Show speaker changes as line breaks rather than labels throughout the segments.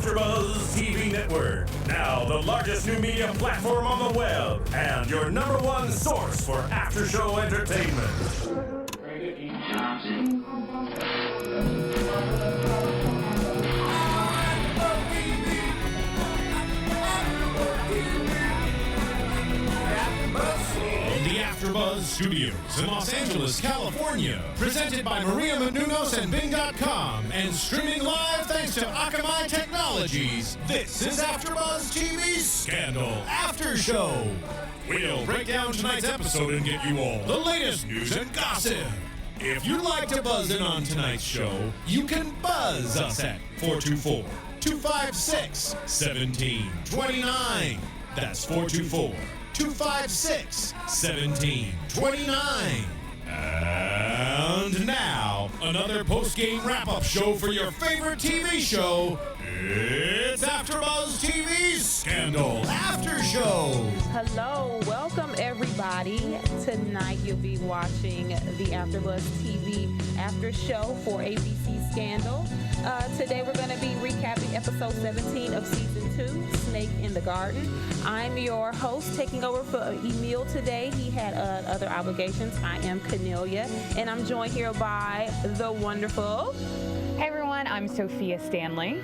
AfterBuzz TV Network, now the largest new media platform on the web, and your #1 source for after-show entertainment. AfterBuzz Studios in Los Angeles, California. Presented by Maria Menounos and Bing.com and streaming live thanks to Akamai Technologies. This is AfterBuzz TV Scandal After Show. We'll break down tonight's episode and get you all the latest news and gossip. If you'd like to buzz in on tonight's show, you can buzz us at 424-256-1729. That's 424-256-1729. And now, another post-game wrap-up show for your favorite TV show. It's AfterBuzz TV Scandal After Show.
Hello, welcome everybody. Tonight you'll be watching the AfterBuzz TV After Show for ABC Scandal. Today we're going to be recapping episode 17 of season 2, Snake in the Garden. I'm your host, taking over for Emile today. He had other obligations. I am Kennelia, and I'm joined here by the wonderful...
Hey everyone, I'm Sofia Stanley.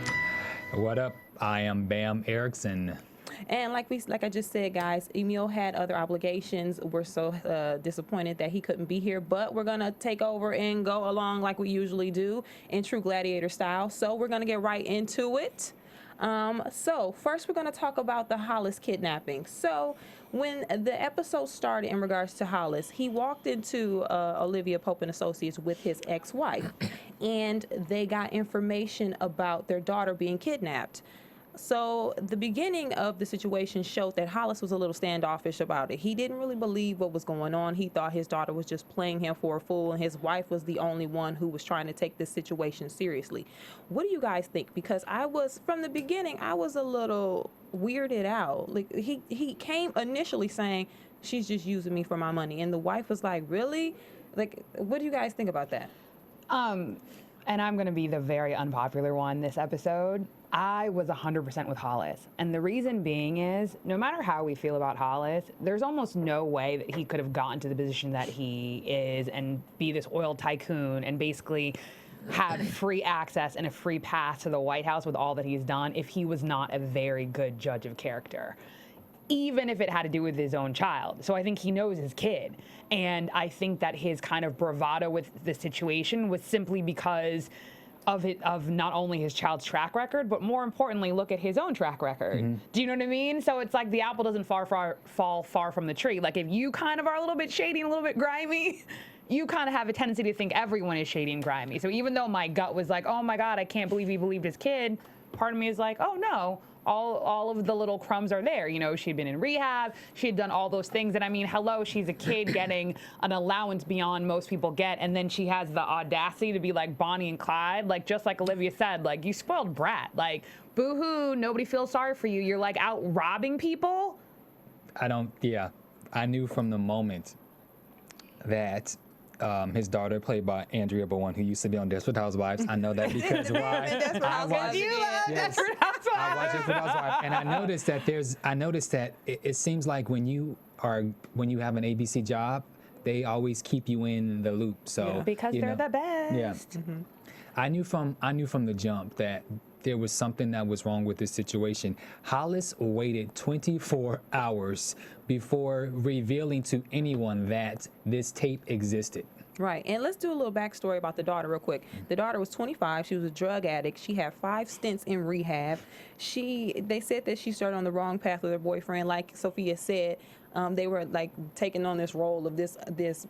What up? I am Bamm Ericsen.
And like I just said, guys, Emile had other obligations. We're so disappointed that he couldn't be here, but we're going to take over and go along like we usually do in true gladiator style. So we're going to get right into it. So first we're going to talk about the Hollis kidnapping. So when the episode started in regards to Hollis, he walked into Olivia Pope and Associates with his ex-wife, and they got information about their daughter being kidnapped. So the beginning of the situation showed that Hollis was a little standoffish about it. He didn't really believe what was going on. He thought his daughter was just playing him for a fool, and his wife was the only one who was trying to take this situation seriously. What do you guys think? Because from the beginning, I was a little weirded out. Like he came initially saying, she's just using me for my money. And the wife was like, really? Like, what do you guys think about that?
And I'm going to be the very unpopular one this episode. I was 100% with Hollis. And the reason being is, no matter how we feel about Hollis, there's almost no way that he could have gotten to the position that he is and be this oil tycoon and basically have free access and a free pass to the White House with all that he's done if he was not a very good judge of character, even if it had to do with his own child. So I think he knows his kid. And I think that his kind of bravado with the situation was simply because of not only his child's track record, but more importantly, look at his own track record. Mm-hmm. Do you know what I mean? So it's like the apple doesn't fall far from the tree. Like if you kind of are a little bit shady and a little bit grimy, you kind of have a tendency to think everyone is shady and grimy. So even though my gut was like, oh my God, I can't believe he believed his kid, part of me is like, oh no, all of the little crumbs are there. You know, she'd been in rehab, she had done all those things. And I mean, hello, she's a kid getting an allowance beyond most people get. And then she has the audacity to be like Bonnie and Clyde, like just like Olivia said, like you spoiled brat, like boo-hoo, nobody feels sorry for you. You're like out robbing people.
I knew from the moment that his daughter, played by Andrea Bowen, who used to be on Desperate Housewives. I know that because why? I watch Desperate Housewives, and I noticed that it seems like when you have an ABC job, they always keep you in the loop. So
because they're the best.
Yeah. Mm-hmm. I knew from the jump that there was something that was wrong with this situation. Hollis waited 24 hours before revealing to anyone that this tape existed.
Right, and let's do a little backstory about the daughter real quick. The daughter was 25. She was a drug addict. She had 5 stints in rehab. They said that she started on the wrong path with her boyfriend. Like Sophia said, they were like taking on this role of this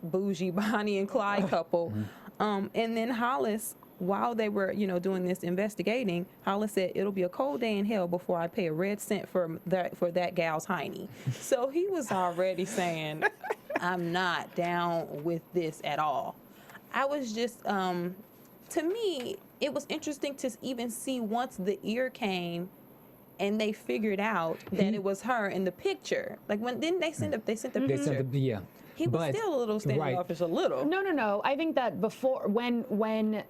bougie Bonnie and Clyde couple. And then Hollis, while they were, doing this investigating, Hollis said, it'll be a cold day in hell before I pay a red cent for that gal's hiney. So he was already saying, I'm not down with this at all. I was just, to me, it was interesting to even see once the ear came and they figured out that it was her in the picture. Like didn't they send the picture?
Yeah.
He was still a little standoffish, a little.
No. I think that before, when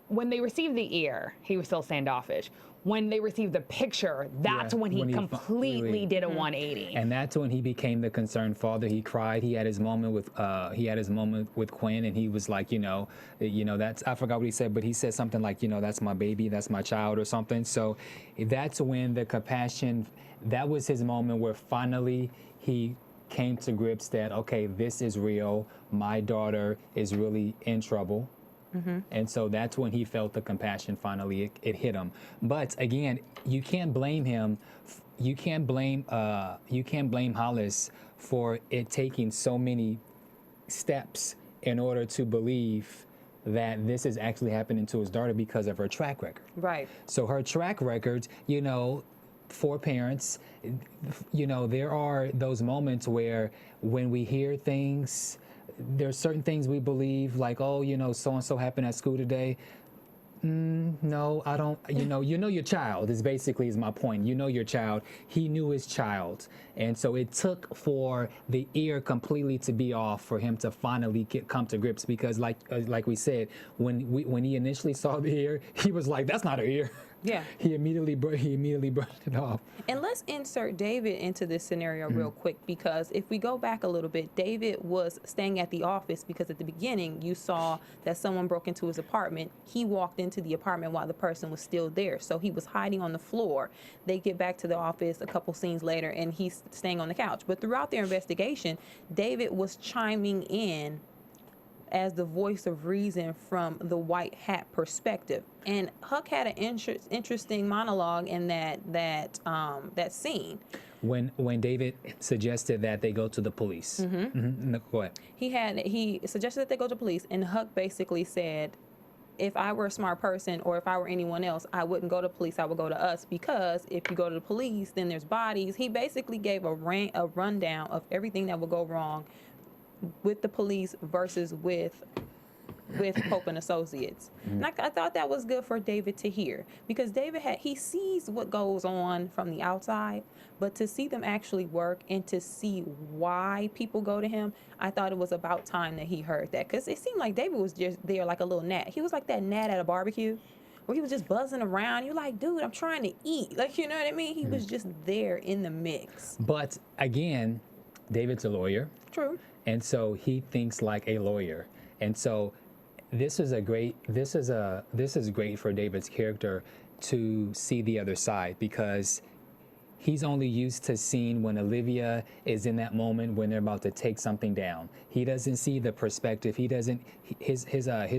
when they received the ear, he was still standoffish. When they received the picture, that's when he completely did a 180.
And that's when he became the concerned father. He cried. He had his moment with Quinn, and he was like, that's, I forgot what he said, but he said something like, that's my baby, that's my child, or something. So that's when the compassion, that was his moment where finally he came to grips that, okay, this is real. My daughter is really in trouble. And so that's when he felt the compassion finally. It hit him. But again, you can't blame him. You can't blame Hollis for it taking so many steps in order to believe that this is actually happening to his daughter because of her track record.
Right.
So her track record, for parents, there are those moments where when we hear things, there's certain things we believe, like, oh, so-and-so happened at school today. No, I don't, your child is basically my point. Your child. He knew his child. And so it took for the ear completely to be off for him to finally come to grips, because like we said, when he initially saw the ear, he was like, that's not an ear.
Yeah.
He immediately brushed it off.
And let's insert David into this scenario real quick, because if we go back a little bit, David was staying at the office because at the beginning you saw that someone broke into his apartment. He walked into the apartment while the person was still there. So he was hiding on the floor. They get back to the office a couple scenes later and he's staying on the couch. But throughout their investigation, David was chiming in as the voice of reason from the white hat perspective. And Huck had an interesting monologue in that scene.
When David suggested that they go to the police. No, go ahead.
He suggested that they go to police, and Huck basically said, if I were a smart person or if I were anyone else, I wouldn't go to police, I would go to us, because if you go to the police, then there's bodies. He basically gave a rundown of everything that would go wrong with the police versus with Pope and Associates. And I thought that was good for David to hear, because David he sees what goes on from the outside, but to see them actually work and to see why people go to him, I thought it was about time that he heard that, because it seemed like David was just there like a little gnat. He was like that gnat at a barbecue where he was just buzzing around. You're like, dude, I'm trying to eat. Like, you know what I mean? He was just there in the mix.
But again, David's a lawyer.
True.
And so he thinks like a lawyer. And so this is great for David's character to see the other side, because he's only used to seeing when Olivia is in that moment when they're about to take something down. He doesn't see the perspective. His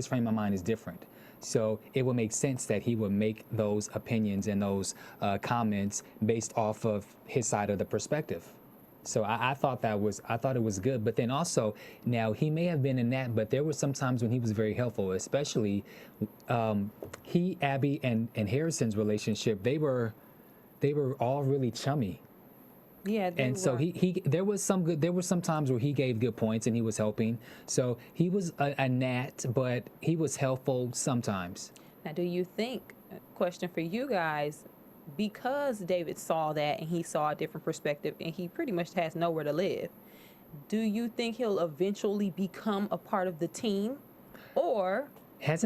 frame of mind is different. So it would make sense that he would make those opinions and those comments based off of his side of the perspective. So I thought it was good. But then also, now he may have been in that, but there were some times when he was very helpful, especially Abby and Harrison's relationship. They were all really chummy.
Yeah,
and so there was some times where he gave good points and he was helping. So he was a gnat, but he was helpful sometimes.
Now, do you think, question for you guys, because David saw that and he saw a different perspective and he pretty much has nowhere to live, do you think he'll eventually become a part of the team? Or have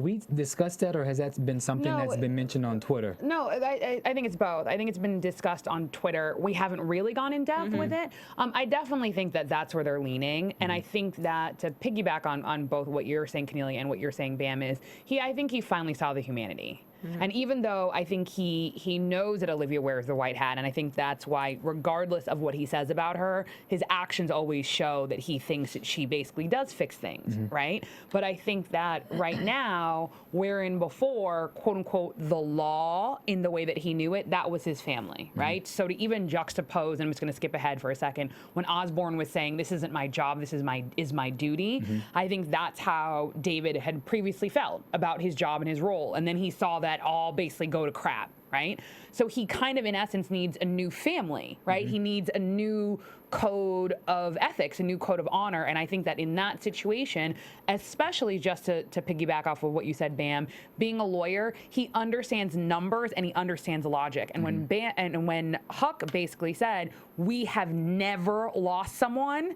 we discussed that, or has that been something that's been mentioned on Twitter?
No, I think it's both. I think it's been discussed on Twitter. We haven't really gone in depth with it. I definitely think that that's where they're leaning. And I think that, to piggyback on both what you're saying, Kennelia, and what you're saying, Bamm, is I think he finally saw the humanity. And even though I think he knows that Olivia wears the white hat, and I think that's why, regardless of what he says about her, his actions always show that he thinks that she basically does fix things, right? But I think that right now, wherein before, quote unquote, the law in the way that he knew it, that was his family, right? So to even juxtapose, and I'm just going to skip ahead for a second, when Osborne was saying, this isn't my job, this is my duty, I think that's how David had previously felt about his job and his role. And then he saw that all basically go to crap, right? So he kind of, in essence, needs a new family, right? He needs a new code of ethics, a new code of honor. And I think that in that situation, especially just to piggyback off of what you said, Bamm, being a lawyer, he understands numbers and he understands logic. And when Huck basically said, we have never lost someone,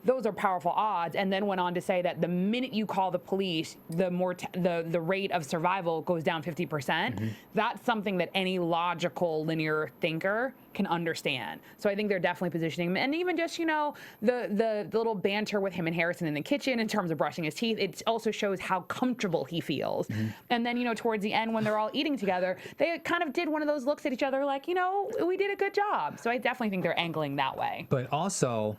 those are powerful odds, and then went on to say that the minute you call the police, the rate of survival goes down 50%. That's something that any logical linear thinker can understand. So I think they're definitely positioning him, and even just, you know, the little banter with him and Harrison in the kitchen in terms of brushing his teeth, it also shows how comfortable he feels. And then, you know, towards the end when they're all eating together, they kind of did one of those looks at each other like, you know, we did a good job. So I definitely think they're angling that way.
But also,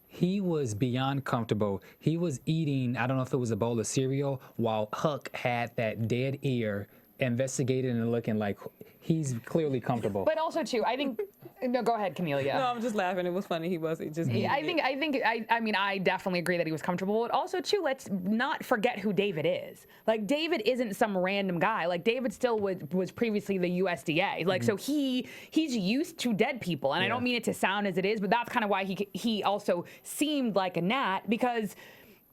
he was beyond comfortable. He was eating, I don't know if it was a bowl of cereal, while Huck had that dead ear, investigating and looking like he's clearly comfortable.
But also, too, I think, no, go ahead, Kennelia.
No, I'm just laughing. It was funny. He just.
Yeah, I mean, I definitely agree that he was comfortable. But also, too, let's not forget who David is. Like, David isn't some random guy. Like, David still was previously the USDA. Like, so he's used to dead people. And I don't mean it to sound as it is, but that's kind of why he also seemed like a gnat, because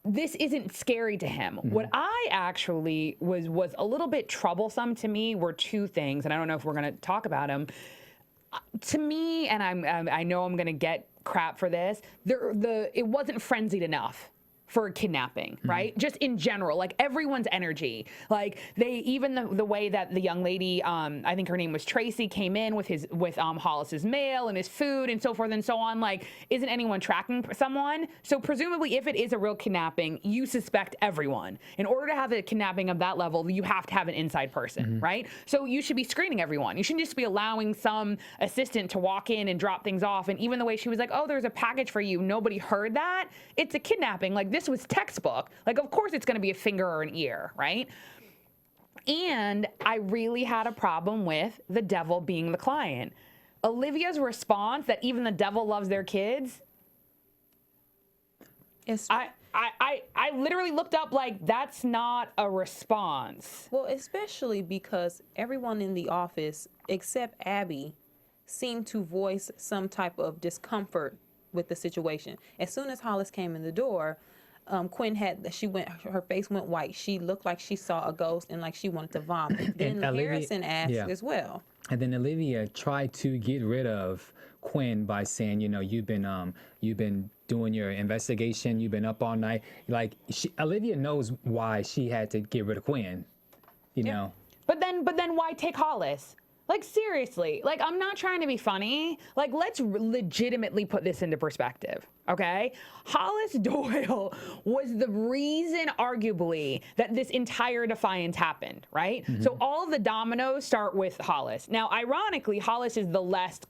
this isn't scary to him. What I actually was a little bit troublesome to me were two things, and I don't know if we're going to talk about them. To me, and I know I'm going to get crap for this, it wasn't frenzied enough for kidnapping, right? Just in general, like everyone's energy. Like even the way that the young lady, I think her name was Tracy, came in with Hollis's mail and his food and so forth and so on. Like, isn't anyone tracking someone? So presumably, if it is a real kidnapping, you suspect everyone. In order to have a kidnapping of that level, you have to have an inside person, right? So you should be screening everyone. You shouldn't just be allowing some assistant to walk in and drop things off. And even the way she was like, oh, there's a package for you, nobody heard that. It's a kidnapping. Like, this was textbook. Like, of course it's going to be a finger or an ear, right? And I really had a problem with the devil being the client. Olivia's response that even the devil loves their kids. I literally looked up like, that's not a response.
Well, especially because everyone in the office except Abby seemed to voice some type of discomfort with the situation. As soon as Hollis came in the door, Quinn her face went white. She looked like she saw a ghost and like she wanted to vomit. Then Harrison asked as well. And
then Olivia tried to get rid of Quinn by saying, you know, you've been doing your investigation, you've been up all night. Like, Olivia knows why she had to get rid of Quinn, you know.
But then why take Hollis? Like, seriously, like, I'm not trying to be funny. Like, let's legitimately put this into perspective, okay? Hollis Doyle was the reason, arguably, that this entire defiance happened, right? So all of the dominoes start with Hollis. Now, ironically, Hollis is the least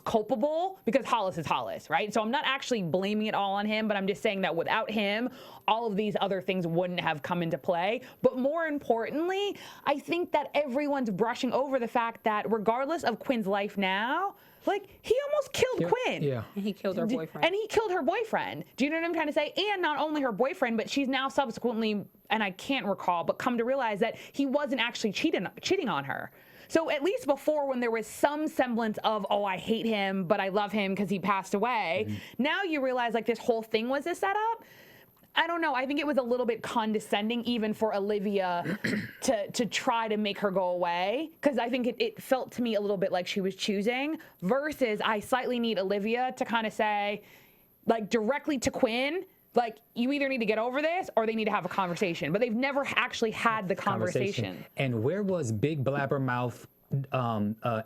culpable because Hollis is Hollis, right? So I'm not actually blaming it all on him, but I'm just saying that without him, all of these other things wouldn't have come into play. But more importantly, I think that everyone's brushing over the fact that regardless of Quinn's life now, like, he almost killed Quinn.
Yeah. And he killed her boyfriend.
And he killed her boyfriend. Do you know what I'm trying to say? And not only her boyfriend, but she's now subsequently, and I can't recall, but come to realize that he wasn't actually cheating on her. So at least before, when there was some semblance of, oh, I hate him, but I love him because he passed away, now you realize, like, this whole thing was a setup. I don't know. I think it was a little bit condescending even for Olivia to try to make her go away, because I think it felt to me a little bit like she was choosing, versus I slightly need Olivia to kind of say, like, directly to Quinn, like, you either need to get over this or they need to have a conversation. But they've never actually had the conversation.
And where was big blabbermouth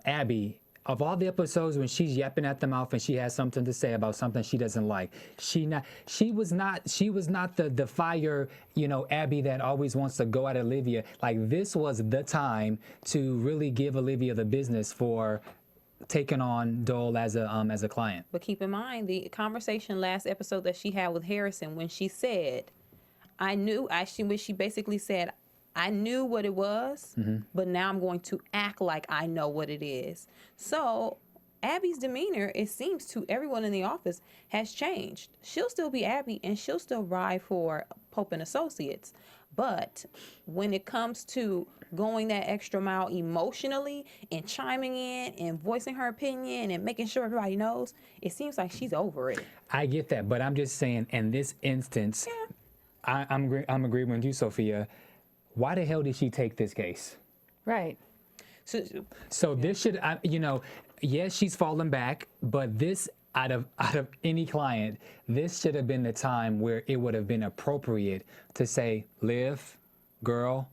Abby? Of all the episodes when she's yapping at the mouth and she has something to say about something she doesn't like, she was not the fire, you know, Abby that always wants to go at Olivia. Like, this was the time to really give Olivia the business for taking on Doyle as a client.
But keep in mind the conversation last episode that she had with Harrison when she said, when she basically said, I knew what it was, but now I'm going to act like I know what it is. So Abby's demeanor, it seems to everyone in the office, has changed. She'll still be Abby and she'll still ride for Pope and Associates. But when it comes to going that extra mile emotionally and chiming in and voicing her opinion and making sure everybody knows, it seems like she's over it.
I get that, but I'm just saying, in this instance, I'm agreeing with you, Sophia. Why the hell did she take this case?
Right.
So this should, you know, yes, she's fallen back, but this out of any client, this should have been the time where it would have been appropriate to say, Liv, girl,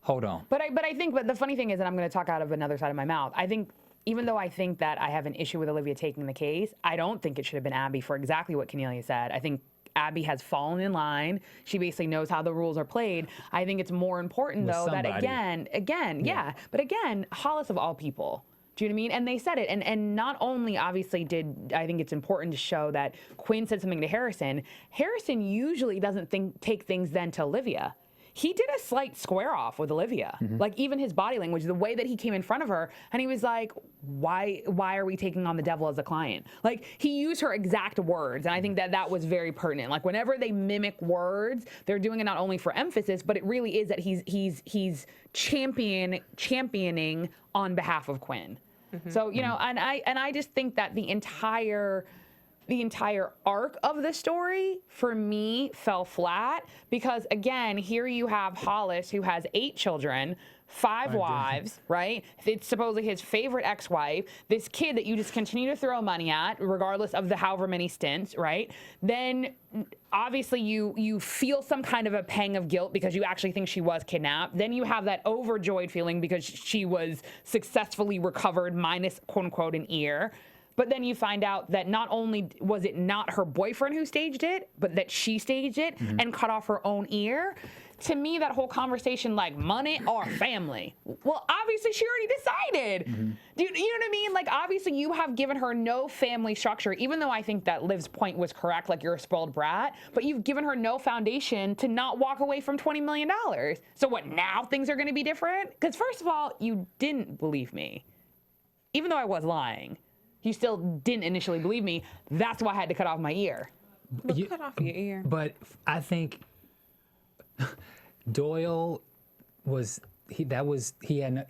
hold on.
But the funny thing is, and I'm going to talk out of another side of my mouth, I think, even though I think that I have an issue with Olivia taking the case, I don't think it should have been Abby for exactly what Kennelia said. I think Abby has fallen in line. She basically knows how the rules are played. I think it's more important, though, that but again, Hollis of all people. Do you know what I mean? And they said it. And not only, obviously, did I think it's important to show that Quinn said something to Harrison. Harrison usually doesn't take things then to Olivia. He did a slight square off with Olivia. Like, even his body language, the way that he came in front of her, and he was like, why are we taking on the devil as a client? Like, he used her exact words, and I think that was very pertinent. Like, whenever they mimic words, they're doing it not only for emphasis, but it really is that he's championing on behalf of Quinn. So, you know, and I just think that the entire arc of the story for me fell flat because, again, here you have Hollis, who has 8 children, 5 wives, right? It's supposedly his favorite ex-wife, this kid that you just continue to throw money at, regardless of the however many stints, right? Then obviously you feel some kind of a pang of guilt because you actually think she was kidnapped. Then you have that overjoyed feeling because she was successfully recovered, minus quote unquote an ear. But then you find out that not only was it not her boyfriend who staged it, but that she staged it and cut off her own ear. To me, that whole conversation, like money or family. Well, obviously she already decided. Do you know what I mean? Like, obviously you have given her no family structure, even though I think that Liv's point was correct, like you're a spoiled brat, but you've given her no foundation to not walk away from $20 million. So what, now things are gonna be different? Because first of all, you didn't believe me, even though I was lying. You still didn't initially believe me. That's why I had to cut off my ear.
But cut off your ear.
But I think Doyle was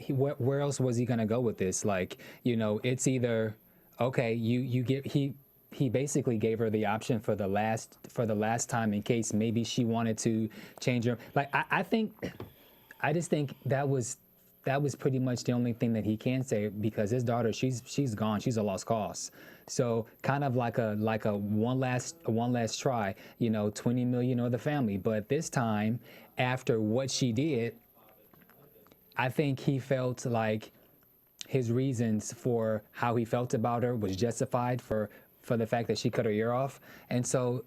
where else was he gonna go with this? Like, you know, it's either okay, he basically gave her the option for the last time in case maybe she wanted to change her. Like, I just think that was pretty much the only thing that he can say, because his daughter, she's gone. She's a lost cause. So kind of like a one last try, you know, 20 million or the family. But this time, after what she did, I think he felt like his reasons for how he felt about her was justified for the fact that she cut her ear off. And so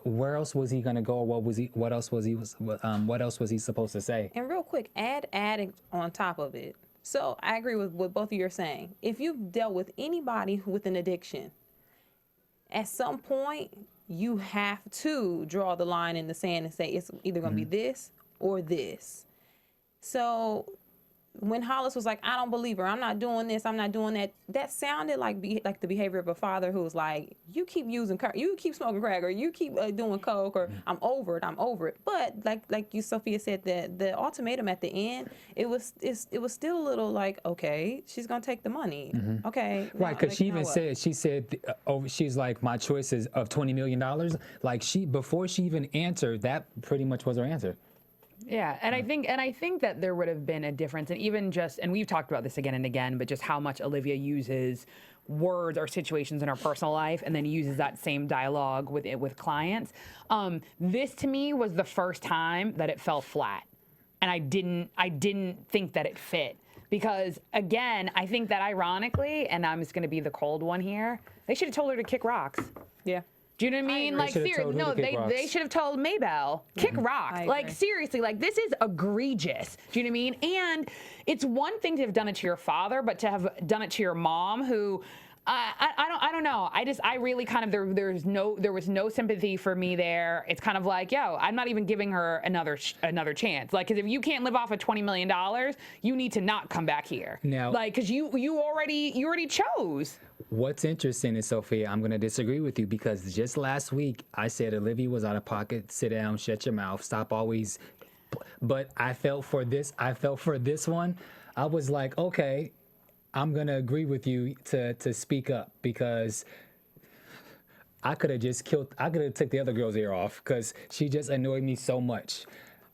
where else was he gonna go? What else was he supposed to say?
And real quick, add on top of it. So I agree with what both of you are saying. If you've dealt with anybody with an addiction, at some point you have to draw the line in the sand and say it's either gonna be this or this. So when Hollis was like, I don't believe her, I'm not doing this, I'm not doing that, that sounded like the behavior of a father who was like, you keep using, you keep smoking crack, or you keep doing coke, or I'm over it. But like you, Sophia said, the ultimatum at the end, it was still a little like, okay, she's gonna take the money, okay,
right? Because she even said, she's like, my choice is of $20 million. Like, before she even answered, that pretty much was her answer.
Yeah, and I think that there would have been a difference, and even just, and we've talked about this again and again, but just how much Olivia uses words or situations in her personal life, and then uses that same dialogue with clients. This to me was the first time that it fell flat, and I didn't think that it fit, because again, I think that ironically, and I'm just going to be the cold one here, they should have told her to kick rocks.
Yeah.
Do you know what I mean? Like, seriously, no, they should have told Maybelle, kick rocks. Like, seriously, like, this is egregious. Do you know what I mean? And it's one thing to have done it to your father, but to have done it to your mom, who, I don't know. I really kind of, there was no sympathy for me there. It's kind of like, yo, I'm not even giving her another chance. Like, because if you can't live off of $20 million, you need to not come back here.
Now,
like, because you already chose.
What's interesting is, Sophia, I'm going to disagree with you, because just last week I said Olivia was out of pocket. Sit down, shut your mouth, stop always. But I felt for this one, I was like, okay, I'm going to agree with you to speak up, because I could have took the other girl's ear off, because she just annoyed me so much.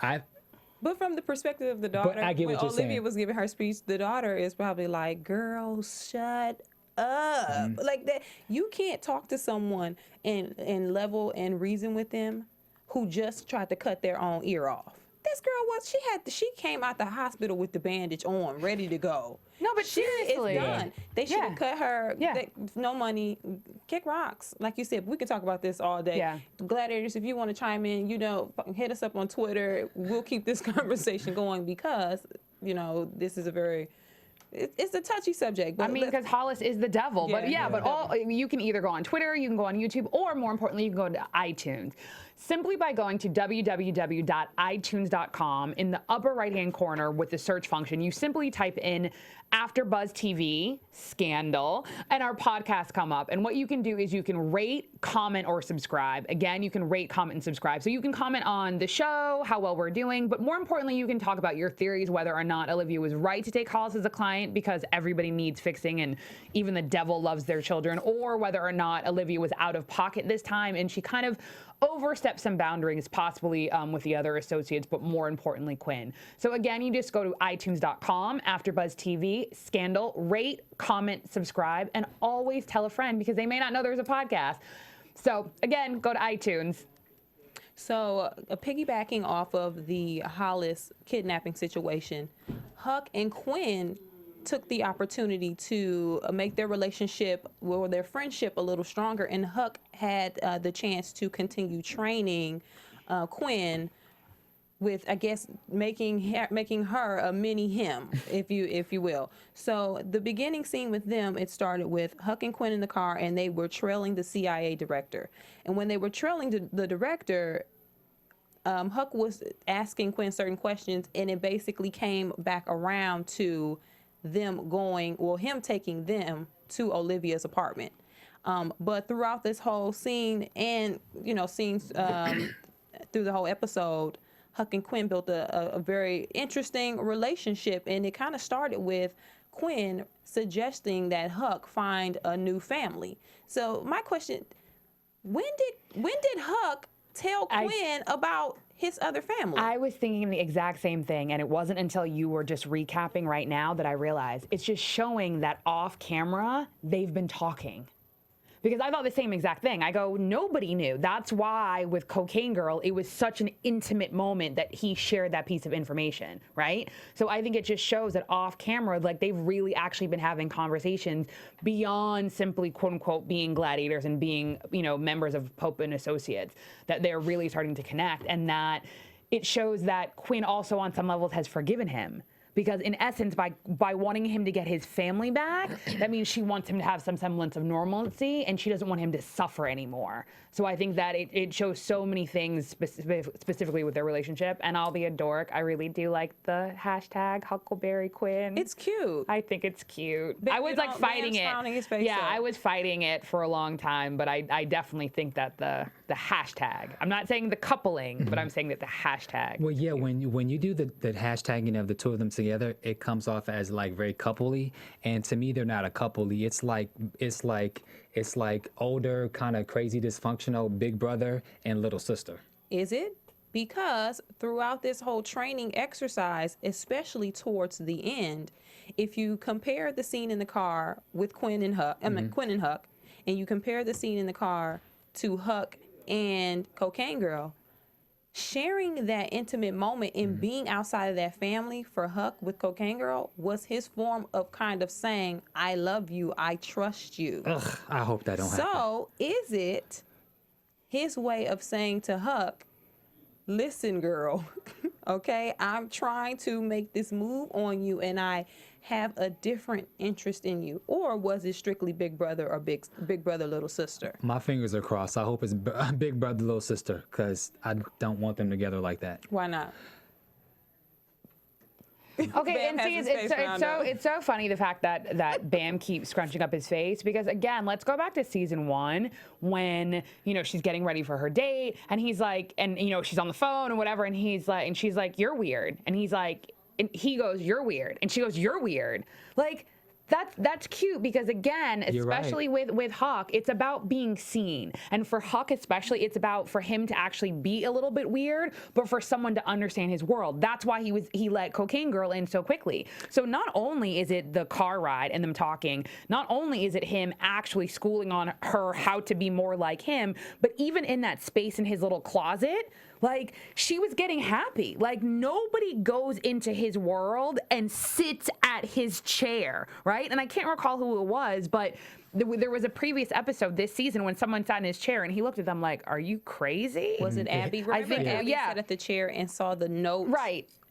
But from the perspective of the daughter,
I get
when
what you're
Olivia
saying.
was giving her speech, the daughter is probably like, girl, shut up. Like that, you can't talk to someone and level and reason with them who just tried to cut their own ear off. This girl she came out the hospital with the bandage on, ready to go.
No, but seriously,
it's done. They should have cut her.
Yeah.
No money, kick rocks. Like you said, we could talk about this all day.
Yeah.
Gladiators, if you want to chime in, hit us up on Twitter. We'll keep this conversation going because this is a very. It's a touchy subject. But
because Hollis is the devil. But you can either go on Twitter, you can go on YouTube, or more importantly, you can go to iTunes. Simply by going to www.itunes.com, in the upper right-hand corner with the search function, you simply type in AfterBuzz TV Scandal, and our podcasts come up. And what you can do is you can rate, comment, or subscribe. Again, you can rate, comment, and subscribe. So you can comment on the show, how well we're doing, but more importantly, you can talk about your theories, whether or not Olivia was right to take Hollis as a client because everybody needs fixing and even the devil loves their children, or whether or not Olivia was out of pocket this time and she kind of overstepped some boundaries, possibly with the other associates, but more importantly, Quinn. So again, you just go to itunes.com, AfterBuzz TV Scandal, rate, comment, subscribe, and always tell a friend because they may not know there's a podcast. So again, go to iTunes.
So piggybacking off of the Hollis kidnapping situation, Huck and Quinn took the opportunity to make their relationship or their friendship a little stronger, and Huck had the chance to continue training Quinn with, I guess, making her a mini him, if you will. So the beginning scene with them, it started with Huck and Quinn in the car, and they were trailing the CIA director. And when they were trailing the director, Huck was asking Quinn certain questions, and it basically came back around to him taking them to Olivia's apartment. But throughout this whole scene and, scenes through the whole episode, Huck and Quinn built a very interesting relationship. And it kind of started with Quinn suggesting that Huck find a new family. So my question, when did Huck tell Quinn about his other family?
I was thinking the exact same thing, and it wasn't until you were just recapping right now that I realized it's just showing that off camera they've been talking. Because I thought the same exact thing. I go, nobody knew. That's why with Cocaine Girl, it was such an intimate moment that he shared that piece of information, right? So I think it just shows that off camera, like they've really actually been having conversations beyond simply quote unquote being gladiators and being, members of Pope and Associates, that they're really starting to connect, and that it shows that Quinn also on some levels has forgiven him. Because in essence, by wanting him to get his family back, that means she wants him to have some semblance of normalcy, and she doesn't want him to suffer anymore. So I think that it shows so many things specifically with their relationship. And I'll be a dork. I really do like the hashtag Huckleberry Quinn.
It's cute.
I think it's cute.
But
I was like fighting it.
His face up.
I was fighting it for a long time, but I definitely think that the hashtag, I'm not saying the coupling, but I'm saying that the hashtag.
Well, yeah, when you do the hashtagging of the two of them together, it comes off as like very coupley, and to me they're not a coupley. It's like older, kind of crazy, dysfunctional big brother and little sister.
Is it? Because throughout this whole training exercise, especially towards the end, if you compare the scene in the car with Quinn and Huck, and you compare the scene in the car to Huck and Cocaine Girl, sharing that intimate moment and being outside of that family for Huck with Cocaine Girl was his form of kind of saying, I love you, I trust you.
Ugh, I hope that don't happen.
So is it his way of saying to Huck, listen, girl, okay, I'm trying to make this move on you and I have a different interest in you? Or was it strictly big brother or big brother, little sister?
My fingers are crossed. I hope it's big brother, little sister, because I don't want them together like that.
Why not?
Okay, and see, it's so funny the fact that Bamm keeps scrunching up his face, because again, let's go back to season 1 when she's getting ready for her date and he's like, and she's on the phone and whatever, and he's like, and she's like, you're weird, and he's like, and he goes, you're weird, and she goes, you're weird. Like, That's cute because again,
You're right.
especially with Huck, it's about being seen. And for Huck especially, it's about for him to actually be a little bit weird, but for someone to understand his world. That's why he let Cocaine Girl in so quickly. So not only is it the car ride and them talking, not only is it him actually schooling on her how to be more like him, but even in that space in his little closet, like, she was getting happy. Like, nobody goes into his world and sits at his chair, right? And I can't recall who it was, but there was a previous episode this season when someone sat in his chair and he looked at them like, are you crazy?
Was it Abby? Remember
I think,
Abby sat at the chair and saw the note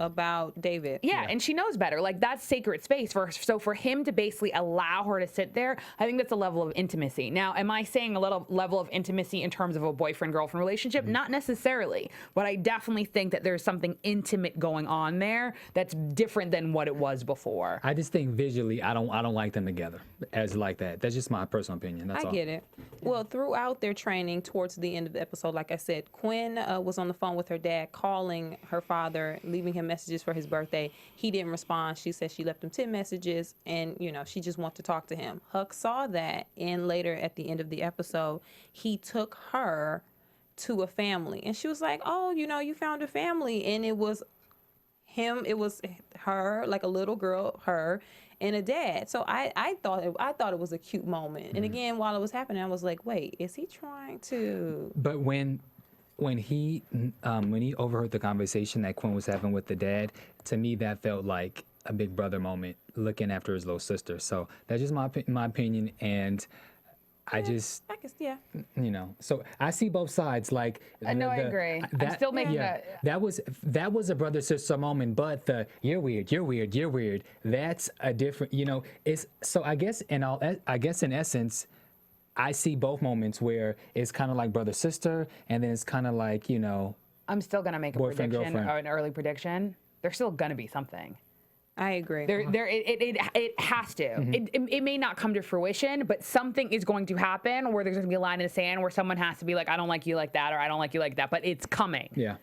about David.
Yeah, and she knows better. Like, that's sacred space for her. So for him to basically allow her to sit there, I think that's a level of intimacy. Now, am I saying a little level of intimacy in terms of a boyfriend-girlfriend relationship? Not necessarily, but I definitely think that there's something intimate going on there that's different than what it was before.
I just think visually, I don't like them together as like that. That's just my personal opinion. That's all.
I get it. Well, throughout their training, towards the end of the episode, like I said, Quinn was on the phone with her dad, calling her father, leaving him messages for his birthday. He didn't respond. She said she left him 10 messages, and she just wanted to talk to him. Huck saw that, and later at the end of the episode, he took her to a family, and she was like, "Oh, you found a family," and it was him. It was her, like a little girl, her. And a dad. So I thought it was a cute moment. And again, while it was happening, I was like, wait, is he trying to?
But when he overheard the conversation that Quinn was having with the dad, to me that felt like a big brother moment, looking after his little sister. So that's just my opinion, and I guess, so I see both sides. Like,
I know, I agree. I'm still making
that was a brother sister moment, but the you're weird. That's a different. It's so I guess in essence, I see both moments where it's kind of like brother sister, and then it's kind of like
I'm still gonna make a
boyfriend,
prediction
girlfriend.
or an early prediction. There's still gonna be something.
I agree.
It has to. It may not come to fruition, but something is going to happen where there's going to be a line in the sand where someone has to be like, I don't like you like that, or I don't like you like that, but it's coming.
Yeah,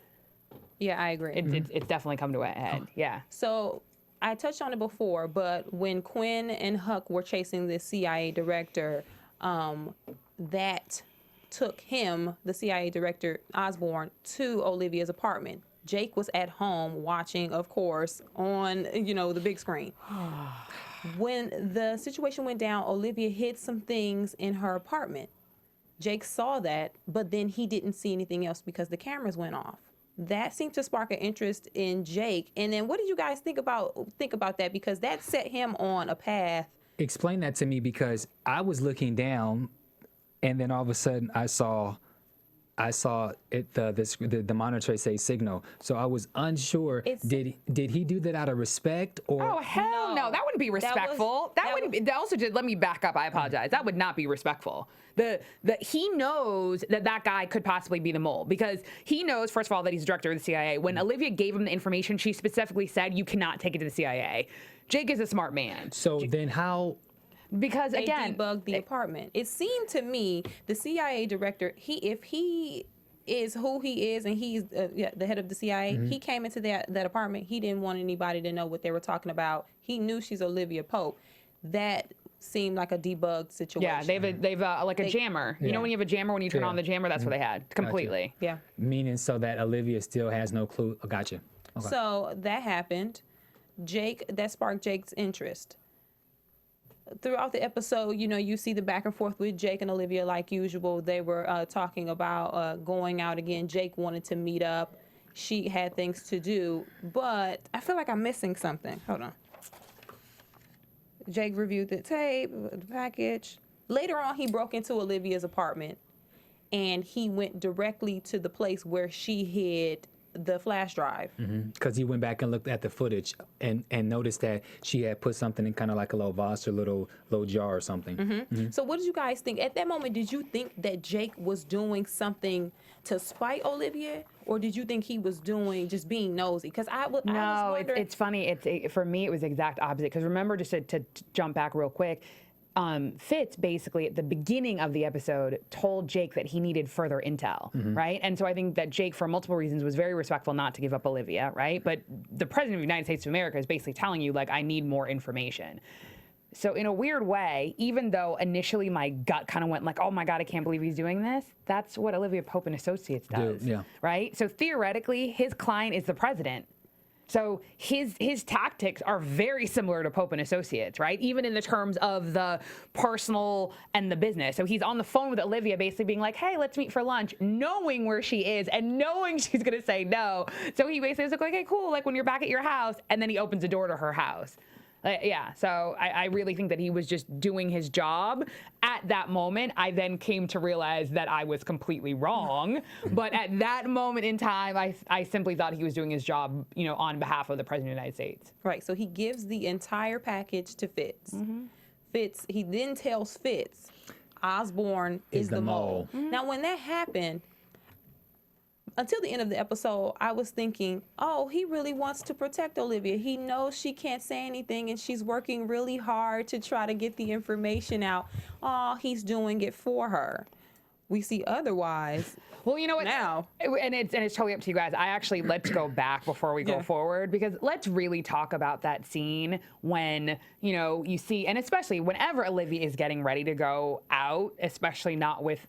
I agree.
It's definitely come to a head. Yeah.
So I touched on it before, but when Quinn and Huck were chasing the CIA director, that took him, the CIA director, Osborne, to Olivia's apartment. Jake was at home watching, of course, on, the big screen. When the situation went down, Olivia hid some things in her apartment. Jake saw that, but then he didn't see anything else because the cameras went off. That seemed to spark an interest in Jake. And then what did you guys think about that? Because that set him on a path.
Explain that to me, because I was looking down, and then all of a sudden I saw it, the monitor say signal. So I was unsure. Did he do that out of respect, or?
Oh hell no! That wouldn't be respectful. Let me back up. I apologize. That would not be respectful. He knows that guy could possibly be the mole, because he knows, first of all, that he's director of the CIA. When Olivia gave him the information, she specifically said, "You cannot take it to the CIA." Jake is a smart man.
So then how?
Because
they
again,
debugged the apartment. It seemed to me the CIA director, if he is who he is and he's the head of the CIA, he came into that apartment. He didn't want anybody to know what they were talking about. He knew she's Olivia Pope. That seemed like a debugged situation.
Yeah, they've like a jammer. You know when you have a jammer, when you turn on the jammer, that's what they had completely.
Yeah.
Meaning so that Olivia still has no clue. Oh, gotcha. Okay.
So that happened. That sparked Jake's interest. Throughout the episode, you see the back and forth with Jake and Olivia like usual. They were talking about going out again. Jake wanted to meet up. She had things to do, but I feel like I'm missing something. Hold on. Jake reviewed the tape, the package. Later on, he broke into Olivia's apartment, and he went directly to the place where she hid the flash drive.
Because he went back and looked at the footage and noticed that she had put something in kind of like a little vase or little jar or something.
So what did you guys think? At that moment, did you think that Jake was doing something to spite Olivia, or did you think he was just being nosy? Because I was wondering.
It's funny. For me, it was the exact opposite. Because remember, just to jump back real quick, Fitz basically at the beginning of the episode told Jake that he needed further intel, right? And so I think that Jake, for multiple reasons, was very respectful not to give up Olivia, right? But the president of the United States of America is basically telling you, like, I need more information. So in a weird way, even though initially my gut kind of went like, oh my God, I can't believe he's doing this, that's what Olivia Pope and Associates does, right? So theoretically, his client is the president. So his tactics are very similar to Pope and Associates, right? Even in the terms of the personal and the business. So he's on the phone with Olivia basically being like, hey, let's meet for lunch, knowing where she is and knowing she's going to say no. So he basically is like, okay, cool, like when you're back at your house, and then he opens the door to her house. Yeah, so I really think that he was just doing his job. At that moment, I then came to realize that I was completely wrong. But at that moment in time, I simply thought he was doing his job, you know, on behalf of the President of the United States.
Right, so he gives the entire package to Fitz. Fitz, he then tells Fitz, Osborne is the mole. Now, when that happened, until the end of the episode, I was thinking, oh, he really wants to protect Olivia. He knows she can't say anything, and she's working really hard to try to get the information out. Oh, he's doing it for her. We see otherwise.
Well, you know what?
Now,
and it's totally up to you guys. Let's go back before we go forward, because let's really talk about that scene when, you know, you see, and especially whenever Olivia is getting ready to go out, especially not with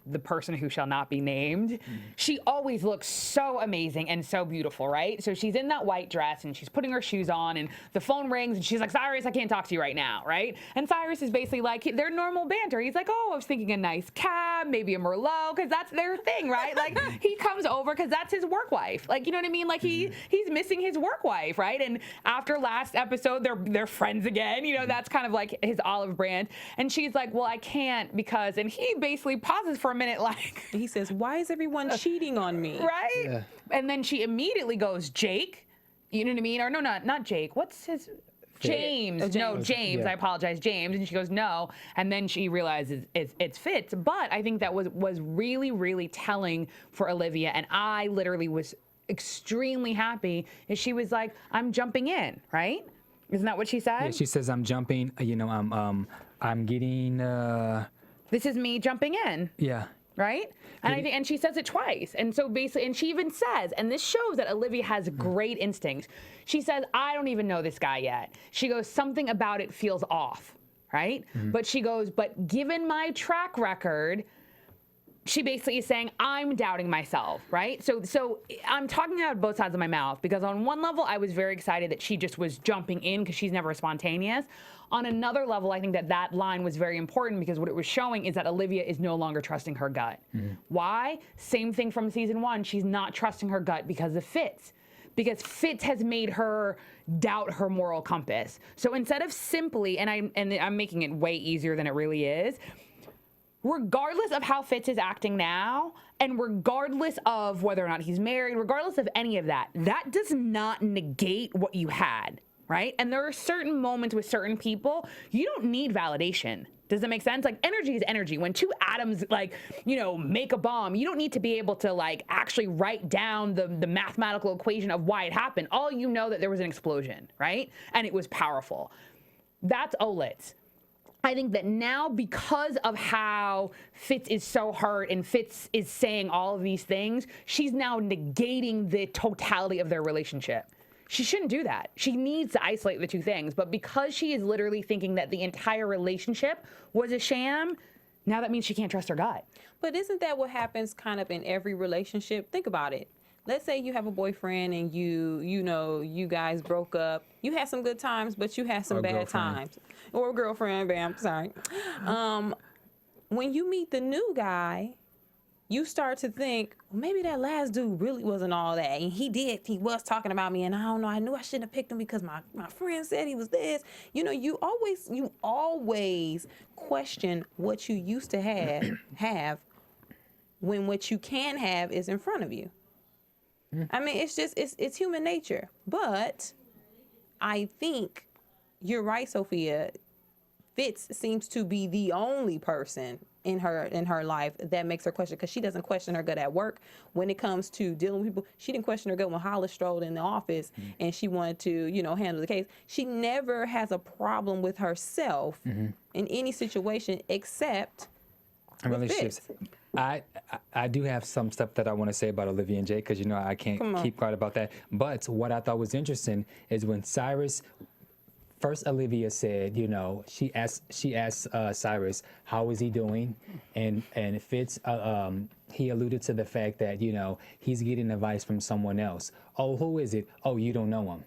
the person who shall not be named, she always looks so amazing and so beautiful, right? So she's in that white dress and she's putting her shoes on and the phone rings and she's like, Cyrus, I can't talk to you right now, right? And Cyrus is basically like, their normal banter. He's like, oh, I was thinking a nice cab, maybe a Merlot, because that's their thing, right? Like he comes over because that's his work wife. Like, you know what I mean? Like he's missing his work wife, right? And after last episode, they're friends again. You know, that's kind of like his olive brand. And she's like, well, I can't because, and he basically pauses for a minute, like
he says, why is everyone cheating on me?
Right? Yeah. And then she immediately goes, Jake, you know what I mean? Or no, not Jake. What's his? James. No, James. I apologize, James. And she goes, no. And then she realizes it's Fitz. But I think that was really, really telling for Olivia. And I literally was extremely happy. And she was like, I'm jumping in, right? Isn't that what she said?
Yeah, she says, I'm jumping, you know, I'm getting...
This is me jumping in.
Yeah.
Right? And she says it twice. And so basically, and she even says, and this shows that Olivia has great instincts. She says, I don't even know this guy yet. She goes, something about it feels off, right? But she goes, but given my track record, she basically is saying, I'm doubting myself, right? So I'm talking out of both sides of my mouth because on one level, I was very excited that she just was jumping in because she's never spontaneous. On another level, I think that line was very important because what it was showing is that Olivia is no longer trusting her gut. Why? Same thing from season 1. She's not trusting her gut because of Fitz. Because Fitz has made her doubt her moral compass. So instead of simply, and I'm making it way easier than it really is, regardless of how Fitz is acting now, and regardless of whether or not he's married, regardless of any of that, that does not negate what you had. Right? And there are certain moments with certain people, you don't need validation. Does that make sense? Like energy is energy. When two atoms like, you know, make a bomb, you don't need to be able to like actually write down the mathematical equation of why it happened. All you know that there was an explosion, right? And it was powerful. That's OLITs. I think that now because of how Fitz is so hurt and Fitz is saying all of these things, she's now negating the totality of their relationship. She shouldn't do that. She needs to isolate the two things. But because she is literally thinking that the entire relationship was a sham, now that means she can't trust her gut.
But isn't that what happens kind of in every relationship? Think about it. Let's say you have a boyfriend and you guys broke up. You had some good times, but you had some bad times. Or a girlfriend, Bamm, sorry. When you meet the new guy, you start to think, well, maybe that last dude really wasn't all that. And he was talking about me, and I don't know, I knew I shouldn't have picked him because my friend said he was this. You know, you always question what you used to have when what you can have is in front of you. I mean, it's human nature. But I think you're right, Sophia. Fitz seems to be the only person in her life that makes her question, because she doesn't question her gut at work. When it comes to dealing with people, she didn't question her gut when Hollis strolled in the office and she wanted to, handle the case. She never has a problem with herself in any situation except relationships.
I do have some stuff that I want to say about Olivia and Jake, because I can't keep quiet about that. But what I thought was interesting is when Cyrus first Olivia said, you know, she asked Cyrus, how is he doing? And Fitz, he alluded to the fact that, you know, he's getting advice from someone else. Oh, who is it? Oh, you don't know him.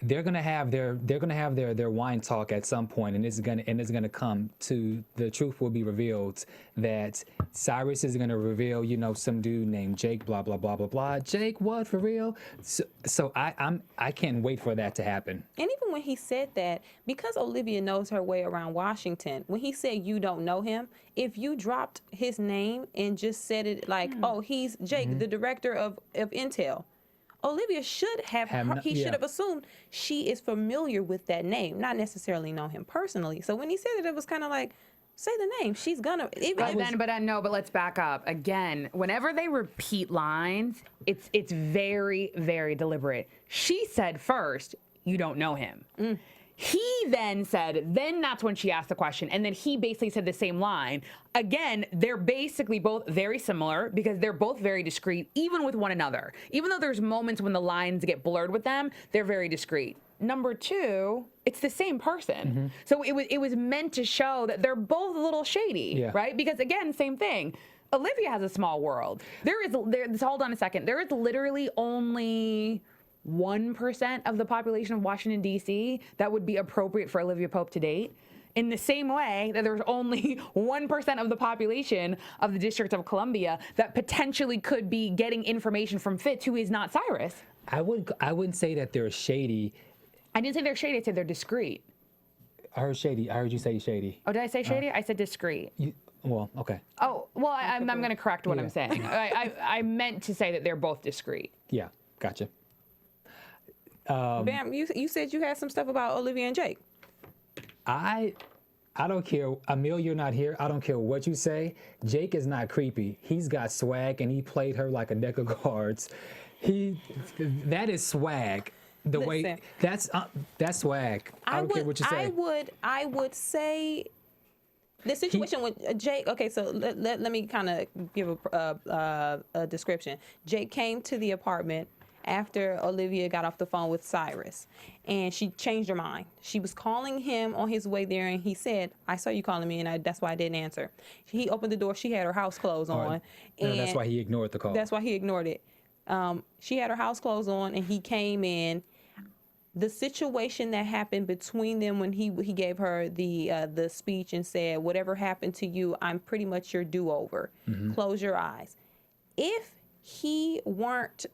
They're gonna have their wine talk at some point, and it's gonna come to, the truth will be revealed that Cyrus is gonna reveal, you know, some dude named Jake, blah blah blah blah blah. Jake, what, for real? So I can't wait for that to happen.
And even when he said that, because Olivia knows her way around Washington, when he said you don't know him, if you dropped his name and just said it like, oh, he's Jake, the director of Intel. Olivia should have should have assumed she is familiar with that name, not necessarily know him personally. So when he said it was kind of like, say the name. She's gonna.
But let's back up again. Whenever they repeat lines, it's very, very deliberate. She said first, you don't know him. He then said, then that's when she asked the question. And then he basically said the same line. Again, they're basically both very similar because they're both very discreet, even with one another. Even though there's moments when the lines get blurred with them, they're very discreet. Number two, it's the same person. So it was meant to show that they're both a little shady, right? Because again, same thing. Olivia has a small world. Hold on a second. There is literally only 1% of the population of Washington, D.C. that would be appropriate for Olivia Pope to date. In the same way that there's only 1% of the population of the District of Columbia that potentially could be getting information from Fitz, who is not Cyrus.
I wouldn't say that they're shady.
I didn't say they're shady. I said they're discreet.
I heard shady. I heard you say shady.
Oh, did I say shady? I said discreet.
Well, okay.
Oh, well, I'm going to correct what I'm saying. I meant to say that they're both discreet.
Yeah, gotcha.
Bamm, you said you had some stuff about Olivia and Jake.
I don't care. Emile, you're not here. I don't care what you say. Jake is not creepy. He's got swag, and he played her like a deck of cards. That is swag. That's swag. I don't care what you say.
I would say the situation with Jake. Okay, so let me kind of give a description. Jake came to the apartment after Olivia got off the phone with Cyrus, and she changed her mind. She was calling him on his way there, and he said, I saw you calling me, and that's why I didn't answer. He opened the door. She had her house clothes on.
And that's why he ignored the call.
That's why he ignored it. She had her house clothes on, and he came in. The situation that happened between them when he gave her the speech and said, whatever happened to you, I'm pretty much your do-over. Close your eyes. If he weren't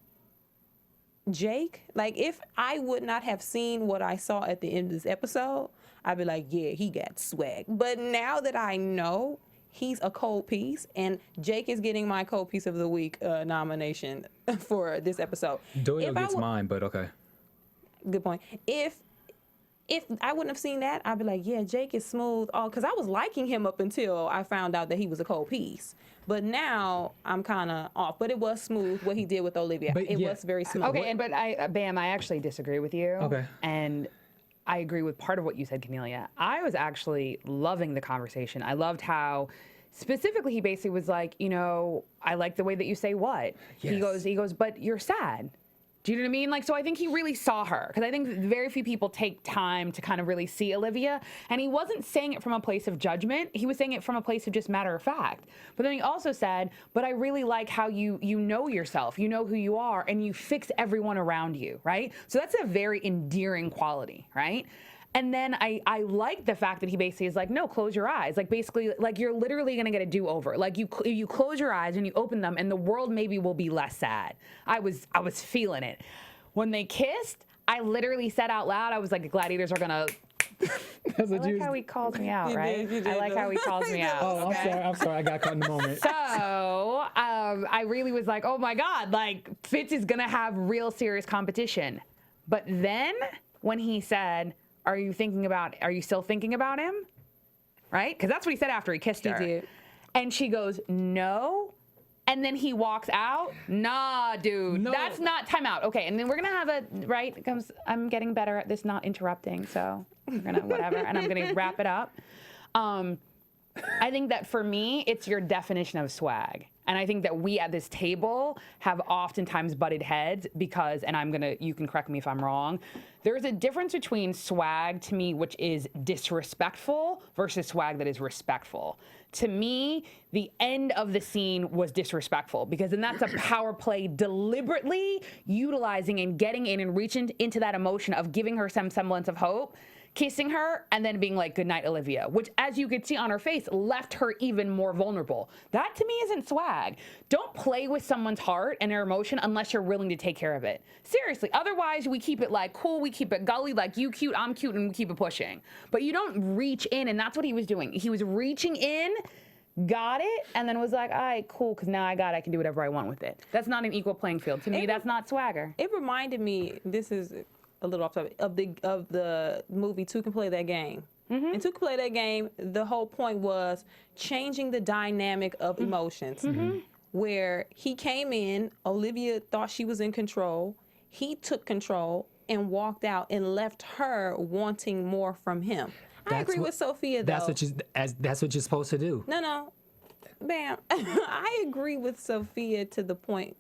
Jake, like if I would not have seen what I saw at the end of this episode, I'd be like, yeah, he got swag. But now that I know he's a cold piece, and Jake is getting my cold piece of the week nomination for this episode.
Doyle gets mine, but okay.
Good point. If I wouldn't have seen that, I'd be like, yeah, Jake is smooth. Oh, because I was liking him up until I found out that he was a cold piece. But now I'm kind of off. But it was smooth what he did with Olivia. It was very smooth.
Okay, but Bamm, I actually disagree with you.
Okay.
And I agree with part of what you said, Kennelia. I was actually loving the conversation. I loved how specifically he basically was like, you know, I like the way that you say what.
Yes.
He goes, but you're sad. Do you know what I mean? Like, so I think he really saw her, because I think very few people take time to kind of really see Olivia. And he wasn't saying it from a place of judgment. He was saying it from a place of just matter of fact. But then he also said, but I really like how you know yourself, you know who you are, and you fix everyone around you, right? So that's a very endearing quality, right? And then I like the fact that he basically is like, no, close your eyes. Like, basically, like, you're literally going to get a do-over. Like, you close your eyes and you open them, and the world maybe will be less sad. I was feeling it. When they kissed, I literally said out loud, I was like, the gladiators are going to... I like how he calls me out, right?
You did,
I like how he calls me out.
Oh,
okay?
I'm sorry. I got caught in the moment.
So I really was like, oh, my God, like, Fitz is going to have real serious competition. But then when he said... Are you still thinking about him? Right? Because that's what he said after he kissed her.
He did.
And she goes, no. And then he walks out. Nah, dude. No. That's not timeout. Okay, and then we're going to have I'm getting better at this not interrupting, so we're going to whatever. And I'm going to wrap it up. I think that for me, it's your definition of swag. And I think that we at this table have oftentimes butted heads because, and you can correct me if I'm wrong, there's a difference between swag to me, which is disrespectful, versus swag that is respectful. To me, the end of the scene was disrespectful because then that's a power play deliberately utilizing and getting in and reaching into that emotion of giving her some semblance of hope, kissing her, and then being like, good night, Olivia, which, as you could see on her face, left her even more vulnerable. That, to me, isn't swag. Don't play with someone's heart and their emotion unless you're willing to take care of it. Seriously, otherwise, we keep it like cool, we keep it gully, like you cute, I'm cute, and we keep it pushing. But you don't reach in, and that's what he was doing. He was reaching in, got it, and then was like, all right, cool, because now I can do whatever I want with it. That's not an equal playing field. To me, that's not swagger.
It reminded me, this is a little off topic, of the movie Two Can Play That Game. And Two Can Play That Game, the whole point was changing the dynamic of emotions. Where he came in, Olivia thought she was in control, he took control and walked out and left her wanting more from him. I agree with Sophia, though.
That's what you're supposed to do.
No, Bam. I agree with Sophia to the point.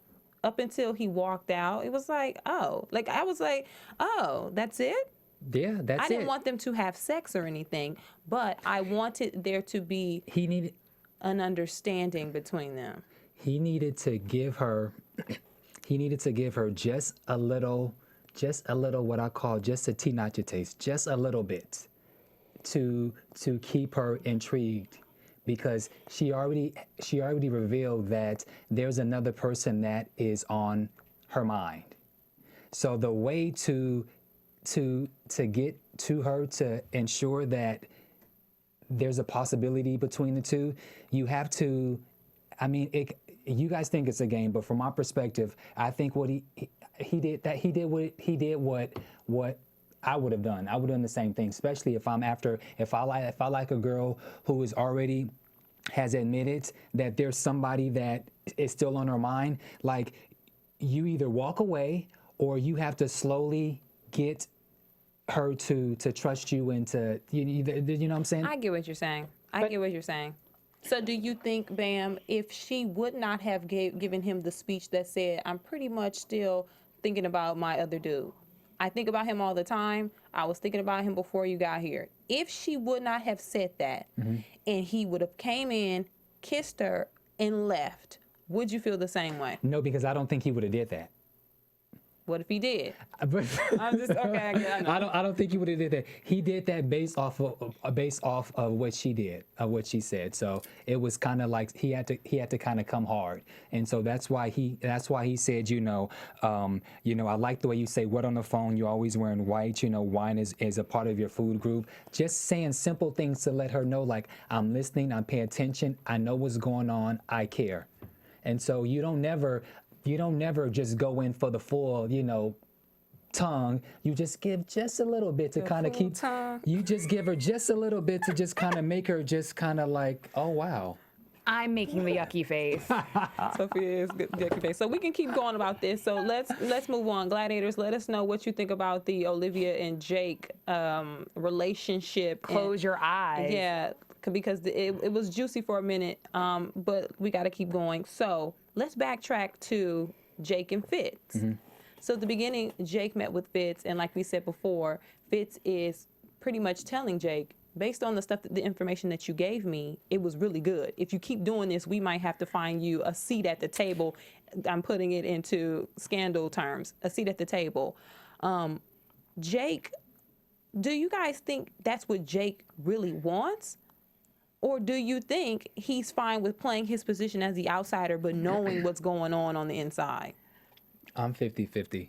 Up until he walked out, it was like, oh, like I was like, oh, that's it?
Yeah, that's it.
I didn't want them to have sex or anything, but I wanted there to be an understanding between them.
He needed to give her just a little what I call just a tea taste, just a little bit to keep her intrigued. Because she already revealed that there's another person that is on her mind. So the way to get to her to ensure that there's a possibility between the two, you have to. I mean, you guys think it's a game, but from my perspective, I think what he did what I would have done. I would have done the same thing, especially if I like a girl who is already has admitted that there's somebody that is still on her mind. Like, you either walk away or you have to slowly get her to trust you and to, you know what I'm saying?
I get what you're saying. I get what you're saying. So do you think, Bam, if she would not have given him the speech that said, I'm pretty much still thinking about my other dude. I think about him all the time. I was thinking about him before you got here. If she would not have said that, and he would have came in, kissed her, and left, would you feel the same way?
No, because I don't think he would have did that.
What if he did?
I don't think he would have did that. He did that based off of what she did, what she said. So it was kind of like he had to kind of come hard, and so that's why he said, I like the way you say what on the phone. You're always wearing white. Wine is a part of your food group. Just saying simple things to let her know, like, I'm listening, I'm paying attention, I know what's going on, I care, and so you don't never just go in for the full, tongue. You just give just a little bit to kind of keep. Tongue. You just give her just a little bit to just kind of make her just kind of like, oh wow.
I'm making the yucky face.
Sophia is good yucky face. So we can keep going about this. So let's move on. Gladiators, let us know what you think about the Olivia and Jake relationship.
Close your eyes.
Yeah, because it was juicy for a minute, but we got to keep going. So let's backtrack to Jake and Fitz. So at the beginning, Jake met with Fitz, and like we said before, Fitz is pretty much telling Jake, based on the information that you gave me, it was really good. If you keep doing this, we might have to find you a seat at the table. I'm putting it into scandal terms, a seat at the table. Jake, do you guys think that's what Jake really wants? Or do you think he's fine with playing his position as the outsider, but knowing what's going on the inside?
I'm 50-50.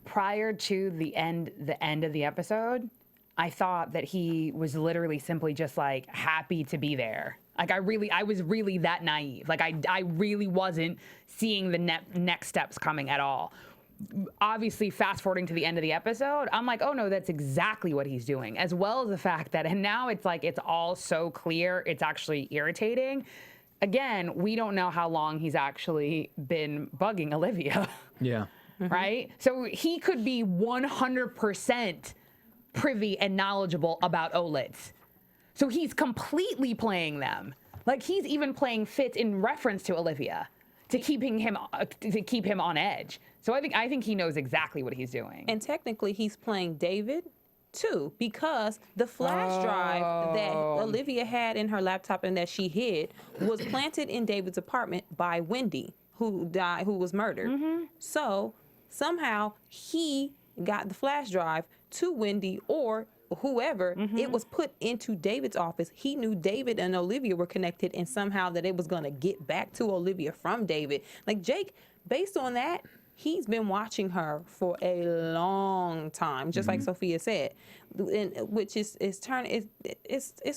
Prior
to the end of the episode, I thought that he was literally simply just like happy to be there. Like I was really that naive. Like I really wasn't seeing the next steps coming at all. Obviously, fast forwarding to the end of the episode, I'm like, oh no, that's exactly what he's doing. As well as the fact that, and now it's like, it's all so clear, it's actually irritating. Again, we don't know how long he's actually been bugging Olivia.
Yeah.
Right? So he could be 100% privy and knowledgeable about OLIDs. So he's completely playing them. Like, he's even playing Fitz in reference to Olivia to keep him on edge. So I think he knows exactly what he's doing.
And technically, he's playing David too, because the flash drive that Olivia had in her laptop and that she hid was planted in David's apartment by Wendy, who was murdered. So somehow he got the flash drive to Wendy or whoever. It was put into David's office. He knew David and Olivia were connected, and somehow that it was going to get back to Olivia from David. Like, Jake, based on that, he's been watching her for a long time, just like Sofia said, which is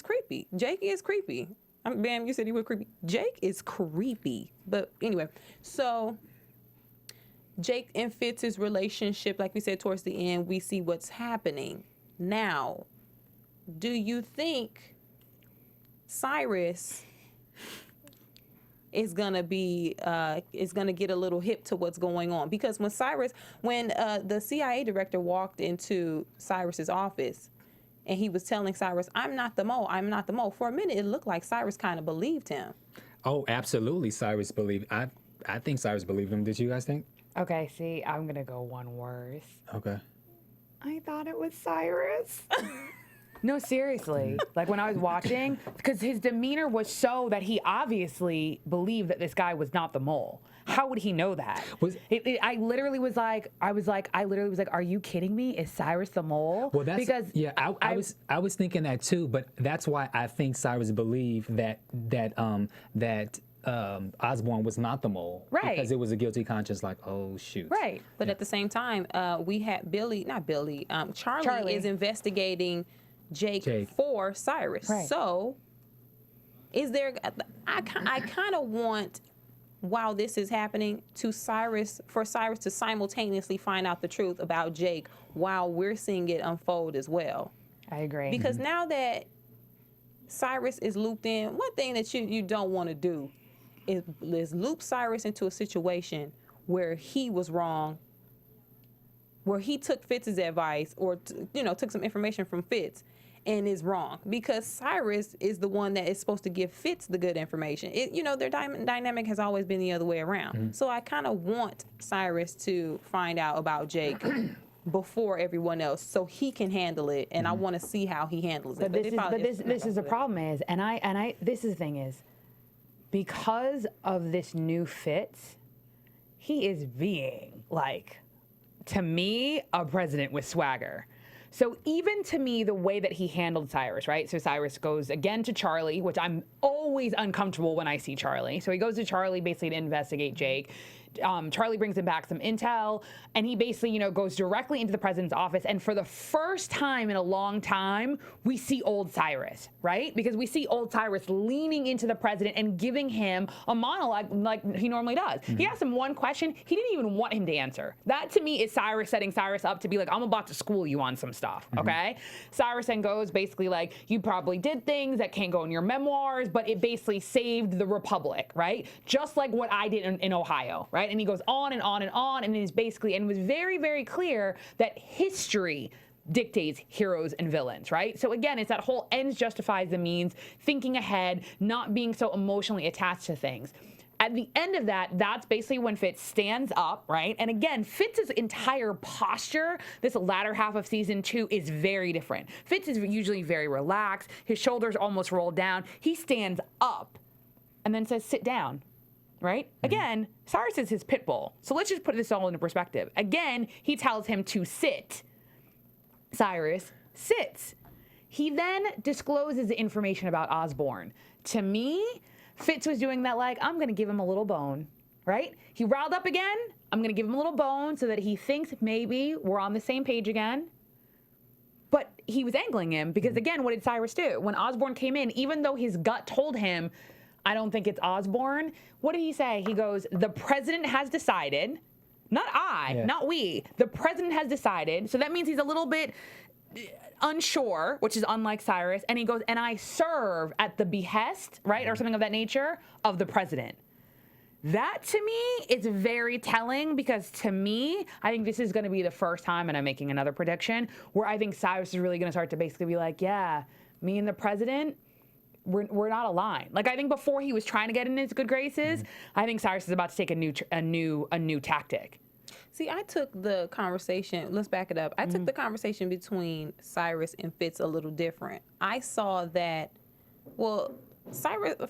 creepy. Jake is creepy. Bamm, you said he was creepy. Jake is creepy. But anyway, so Jake and Fitz's relationship, like we said towards the end, we see what's happening. Now, do you think Cyrus is gonna get a little hip to what's going on? Because when the CIA director walked into Cyrus's office and he was telling Cyrus, "I'm not the mole, I'm not the mole," for a minute it looked like Cyrus kind of believed him.
Oh, absolutely, Cyrus believed. I think Cyrus believed him. Did you guys think?
Okay, see, I'm gonna go one worse.
Okay.
I thought it was Cyrus. No, seriously. Like, when I was watching, because his demeanor was so that he obviously believed that this guy was not the mole. How would he know that? I literally was like, are you kidding me? Is Cyrus the mole?
Well, that's
because
I was thinking that too, but that's why I think Cyrus believed that Osborne was not the mole,
right?
Because it was a guilty conscience. Like, oh shoot,
right? But at the same time, we had Charlie is investigating Jake for Cyrus.
Right.
So, is there? I kind of want, while this is happening, for Cyrus to simultaneously find out the truth about Jake while we're seeing it unfold as well.
I agree.
Because now that Cyrus is looped in, one thing that you don't want to do is loop Cyrus into a situation where he was wrong, where he took Fitz's advice or took some information from Fitz and is wrong, because Cyrus is the one that is supposed to give Fitz the good information. Their dynamic has always been the other way around. So I kind of want Cyrus to find out about Jake before everyone else, so he can handle it, and I want to see how he handles it.
This is the problem is, this is the thing is, because of this new Fitz, he is being, like, to me, a president with swagger. So even to me, the way that he handled Cyrus, right? So Cyrus goes again to Charlie, which I'm always uncomfortable when I see Charlie. So he goes to Charlie basically to investigate Jake. Charlie brings him back some intel, and he basically, goes directly into the president's office. And for the first time in a long time, we see old Cyrus, right? Because we see old Cyrus leaning into the president and giving him a monologue like he normally does. He asked him one question he didn't even want him to answer. That to me is Cyrus setting Cyrus up to be like, I'm about to school you on some stuff, okay? Cyrus then goes basically like, you probably did things that can't go in your memoirs, but it basically saved the Republic, right? Just like what I did in Ohio, right? And he goes on and on and on, and is basically, and it was very, very clear that history dictates heroes and villains, right? So again, it's that whole ends justifies the means, thinking ahead, not being so emotionally attached to things. At the end of that, that's basically when Fitz stands up, right? And again, Fitz's entire posture, this latter half of season 2, is very different. Fitz is usually very relaxed. His shoulders almost roll down. He stands up and then says, sit down. Right? Again, Cyrus is his pit bull. So let's just put this all into perspective. Again, he tells him to sit. Cyrus sits. He then discloses the information about Osborne. To me, Fitz was doing that like, I'm going to give him a little bone, right? He riled up again. I'm going to give him a little bone so that he thinks maybe we're on the same page again. But he was angling him because, again, what did Cyrus do? When Osborne came in, even though his gut told him, I don't think it's Osborne, what did he say? He goes, the president has decided, not we, the president has decided. So that means he's a little bit unsure, which is unlike Cyrus. And he goes, and I serve at the behest, right, or something of that nature, of the president. That, to me, is very telling, because to me, I think this is going to be the first time, and I'm making another prediction, where I think Cyrus is really going to start to basically be like, yeah, me and the president, we're not aligned. Like, I think before he was trying to get in his good graces, I think Cyrus is about to take a new tactic.
See, I took the conversation, let's back it up. I took the conversation between Cyrus and Fitz a little different. I saw that, well,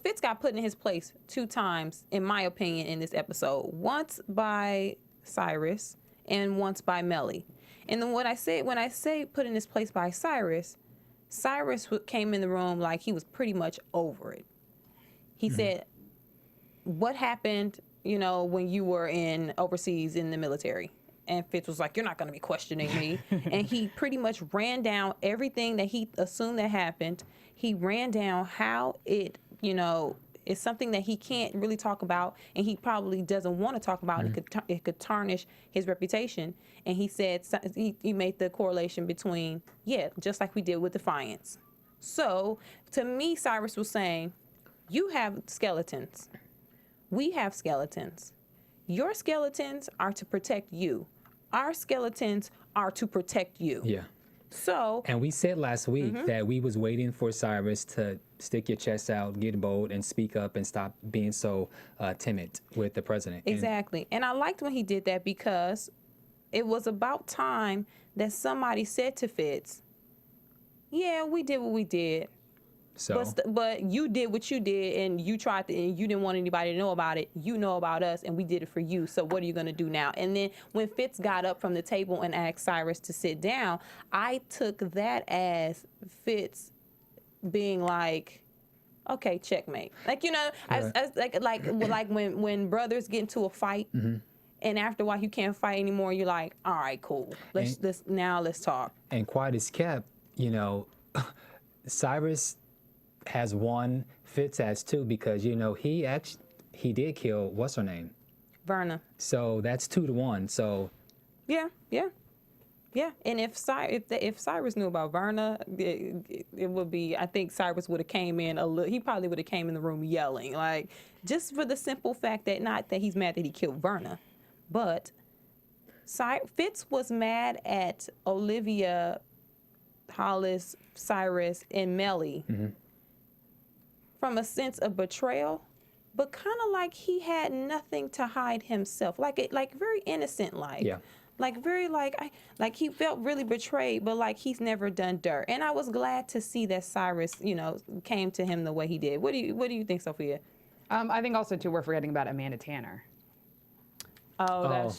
Fitz got put in his place 2 times, in my opinion, in this episode. Once by Cyrus and once by Mellie. And then when I say put in his place by Cyrus came in the room like he was pretty much over it. He said, what happened, you know, when you were overseas in the military? And Fitz was like, you're not going to be questioning me. And he pretty much ran down everything that he assumed that happened. He ran down how it, you know, is something that he can't really talk about, and he probably doesn't want to talk about. And it could tarnish his reputation. And he said, he made the correlation between, just like we did with Defiance. So to me, Cyrus was saying, you have skeletons. We have skeletons. Your skeletons are to protect you. Our skeletons are to protect you.
Yeah.
So.
And we said last week that we was waiting for Cyrus to stick your chest out, get bold, and speak up and stop being so timid with the president.
Exactly. And I liked when he did that, because it was about time that somebody said to Fitz, yeah, we did what we did.
So,
but you did what you did, and you tried to, and you didn't want anybody to know about it. You know about us, and we did it for you. So what are you going to do now? And then when Fitz got up from the table and asked Cyrus to sit down, I took that as Fitz being like, okay, checkmate. Like, you know, like when brothers get into a fight, and after a while you can't fight anymore, you're like, all right, cool. Let's talk.
And quiet as kept, you know, Cyrus has 1, Fitz has 2, because, you know, he did kill, what's her name?
Verna.
So that's 2 to 1. So
yeah. And if Cyrus knew about Verna, it would be, I think Cyrus would have came in he probably would have came in the room yelling, like, just for the simple fact that, not that he's mad that he killed Verna, but Fitz was mad at Olivia, Hollis, Cyrus, and Mellie from a sense of betrayal, but kind of like he had nothing to hide himself, like very innocent, like he felt really betrayed, but like he's never done dirt. And I was glad to see that Cyrus, you know, came to him the way he did. What do you think, Sophia?
I think also too, we're forgetting about Amanda Tanner.
Yeah.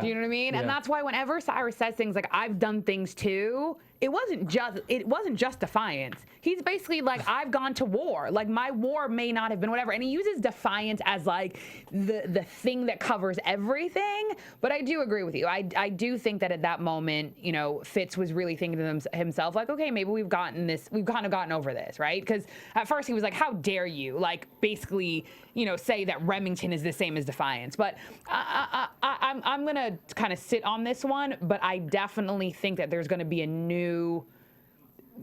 Do you know what I mean? Yeah. And that's why whenever Cyrus says things like, I've done things too, it wasn't just defiance. He's basically like, I've gone to war. Like, my war may not have been whatever. And he uses defiance as like the thing that covers everything. But I do agree with you. I do think that at that moment, you know, Fitz was really thinking to himself, like, okay, maybe we've kind of gotten over this, right? Because at first he was like, how dare you, like, basically, you know, say that Remington is the same as defiance. But I'm going to kind of sit on this one, but I definitely think that there's going to be a new...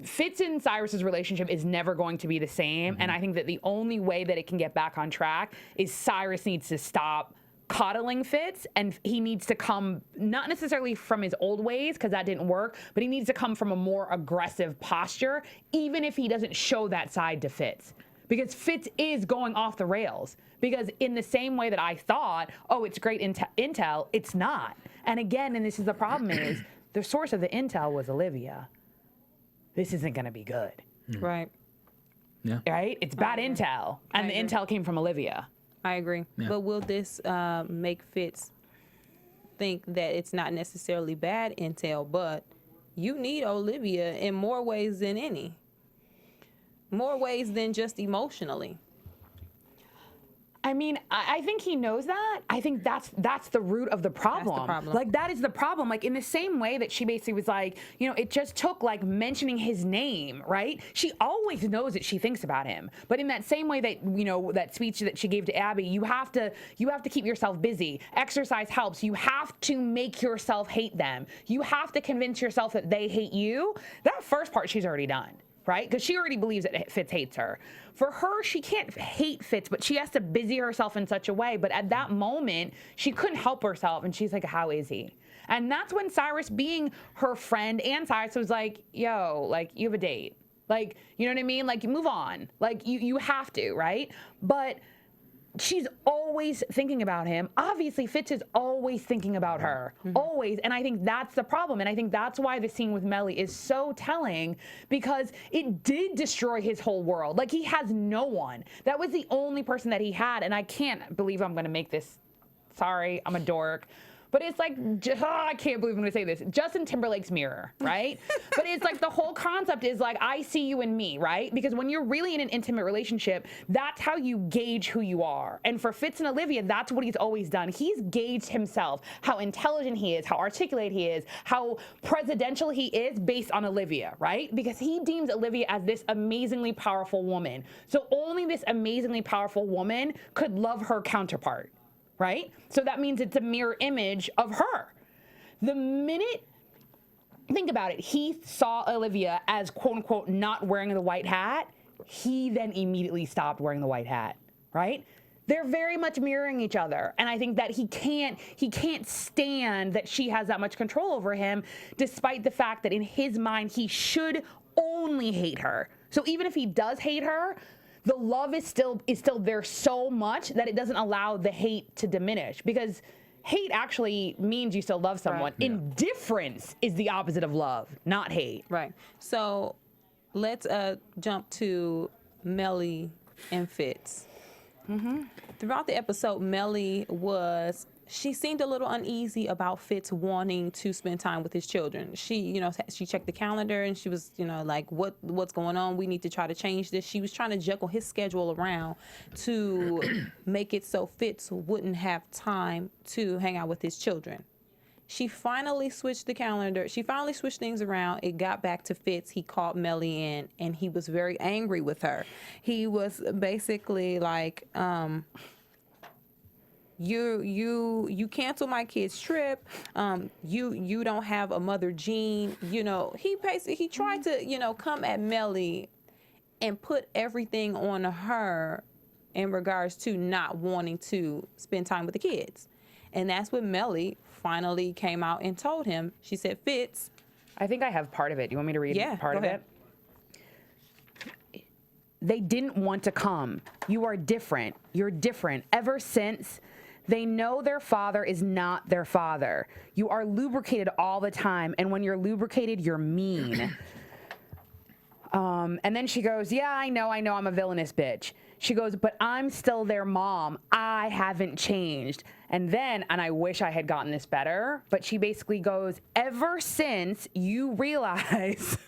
Fitz and Cyrus's relationship is never going to be the same, and I think that the only way that it can get back on track is Cyrus needs to stop coddling Fitz, and he needs to come, not necessarily from his old ways, because that didn't work, but he needs to come from a more aggressive posture, even if he doesn't show that side to Fitz. Because Fitz is going off the rails. Because in the same way that I thought, oh, it's great intel, it's not. And again, and this is the problem, is the source of the intel was Olivia. This isn't going to be good.
Right.
Yeah.
Right? It's bad intel. And the intel came from Olivia.
I agree.
Yeah.
But will this make Fitz think that it's not necessarily bad intel, but you need Olivia in more ways than any? More ways than just emotionally.
I mean, I think he knows that. I think that's the root of the problem.
That's the problem.
Like, that is the problem. Like, in the same way that she basically was like, you know, it just took, like, mentioning his name, right? She always knows that she thinks about him. But in that same way that, you know, that speech that she gave to Abby, you have to keep yourself busy. Exercise helps. You have to make yourself hate them. You have to convince yourself that they hate you. That first part she's already done. Right? Because she already believes that Fitz hates her. For her, she can't hate Fitz, but she has to busy herself in such a way. But at that moment, she couldn't help herself. And she's like, how is he? And that's when Cyrus, being her friend, and Cyrus was like, yo, like, you have a date. Like, you know what I mean? Like, move on. Like, you have to, right? But she's always thinking about him. Obviously, Fitz is always thinking about her. Always. And I think that's the problem. And I think that's why the scene with Mellie is so telling, because it did destroy his whole world. Like, he has no one. That was the only person that he had. And I can't believe I'm going to make this. Sorry, I'm a dork. But it's like, I can't believe I'm gonna say this. Justin Timberlake's mirror, right? But it's like the whole concept is like, I see you in me, right? Because when you're really in an intimate relationship, that's how you gauge who you are. And for Fitz and Olivia, that's what he's always done. He's gauged himself, how intelligent he is, how articulate he is, how presidential he is based on Olivia, right? Because he deems Olivia as this amazingly powerful woman. So only this amazingly powerful woman could love her counterpart. Right? So that means it's a mirror image of her. The minute, think about it, he saw Olivia as quote unquote not wearing the white hat, he then immediately stopped wearing the white hat, right? They're very much mirroring each other. And I think that he can't stand that she has that much control over him, despite the fact that in his mind, he should only hate her. So even if he does hate her, the love is still there so much that it doesn't allow the hate to diminish, because hate actually means you still love someone.
Right.
Yeah.
Indifference is the opposite of love, not hate.
Right. So let's jump to Mellie and Fitz. Throughout the episode, Mellie she seemed a little uneasy about Fitz wanting to spend time with his children. She checked the calendar and she was, like, what's going on? We need to try to change this. She was trying to juggle his schedule around to make it so Fitz wouldn't have time to hang out with his children. She finally switched the calendar. She finally switched things around. It got back to Fitz. He called Mellie in and he was very angry with her. He was basically like, you cancel my kid's trip. You don't have a mother gene. He tried to, come at Mellie and put everything on her in regards to not wanting to spend time with the kids. And that's when Mellie finally came out and told him. She said, Fitz.
I think I have part of it. You want me to read part of
ahead.
it? They didn't want to come. You are different. You're different. Ever since they know their father is not their father. You are lubricated all the time. And when you're lubricated, you're mean. And then she goes, yeah, I know, I'm a villainous bitch. She goes, but I'm still their mom. I haven't changed. And I wish I had gotten this better, but she basically goes, ever since you realized,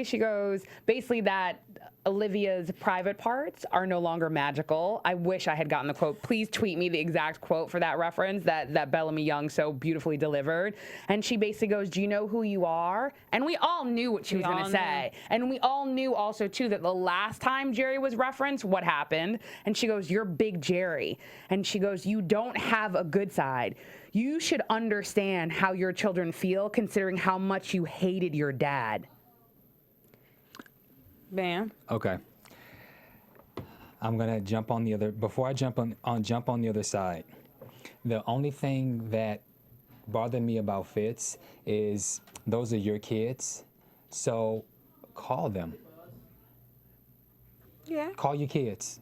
she goes, that Olivia's private parts are no longer magical. I wish I had gotten the quote. Please tweet me the exact quote for that reference that Bellamy Young so beautifully delivered. And she basically goes, do you know who you are? And we all knew what she was going to say. And we all knew also, too, that the last time Jerry was referenced, what happened? And she goes, you're Big Jerry. And she goes, you don't have a good side. You should understand how your children feel, considering how much you hated your dad.
Bam.
Okay. I'm gonna jump on the other. Before I jump on the other side, the only thing that bothered me about Fitz is those are your kids, so call them.
Yeah.
Call your kids.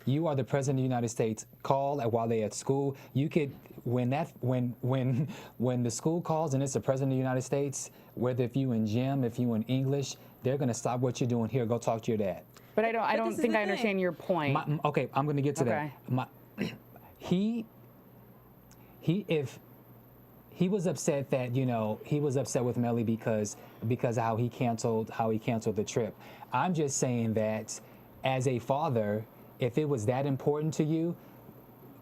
You are the president of the United States. Call while they're at school. You could when the school calls and it's the president of the United States, whether if you in gym, if you in English, they're gonna stop what you're doing here. Go talk to your dad.
But I don't think I understand your point.
Okay, I'm gonna get to that. If he was upset that he was upset with Mellie because of how he canceled the trip. I'm just saying that as a father, if it was that important to you,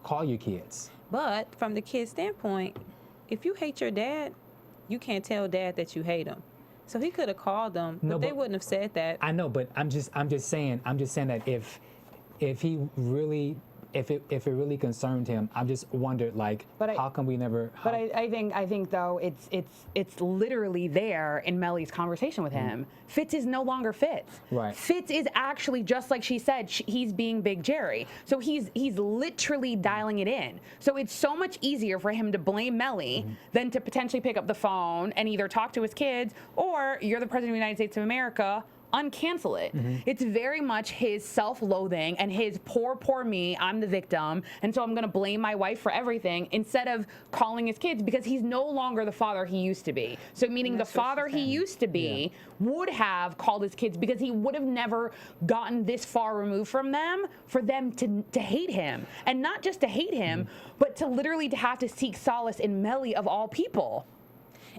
call your kids.
But from the kid's standpoint, if you hate your dad, you can't tell dad that you hate him. So he could have called them, but they wouldn't have said that.
I know, but I'm just saying that if he really if it really concerned him, I just wondered, like, how come we never?
But I think though it's literally there in Mellie's conversation with him. Fitz is no longer Fitz.
Right.
Fitz is actually, just like she said, he's being Big Jerry. So he's literally dialing it in. So it's so much easier for him to blame Mellie than to potentially pick up the phone and either talk to his kids or, you're the president of the United States of America, uncancel it. It's very much his self-loathing and his poor me, I'm the victim, and so I'm gonna blame my wife for everything instead of calling his kids, because he's no longer the father he used to be. So meaning the father he used to be would have called his kids, because he would have never gotten this far removed from them for them to hate him. And not just to hate him, but to literally to have to seek solace in Mellie of all people.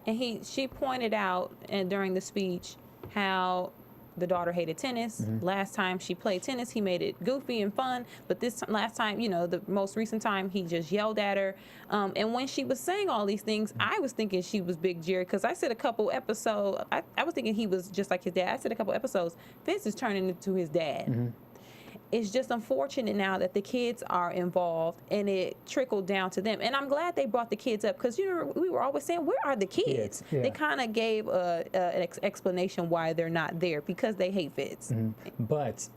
And she pointed out during the speech how the daughter hated tennis. Last time she played tennis, he made it goofy and fun. But last time, the most recent time, he just yelled at her. And when she was saying all these things, I was thinking she was Big Jerry, because I said a couple episodes, I was thinking he was just like his dad. I said a couple episodes, Fitz is turning into his dad. It's just unfortunate now that the kids are involved and it trickled down to them. And I'm glad they brought the kids up, because we were always saying, where are the kids? They kind of gave an explanation why they're not there, because they hate Fitz.
But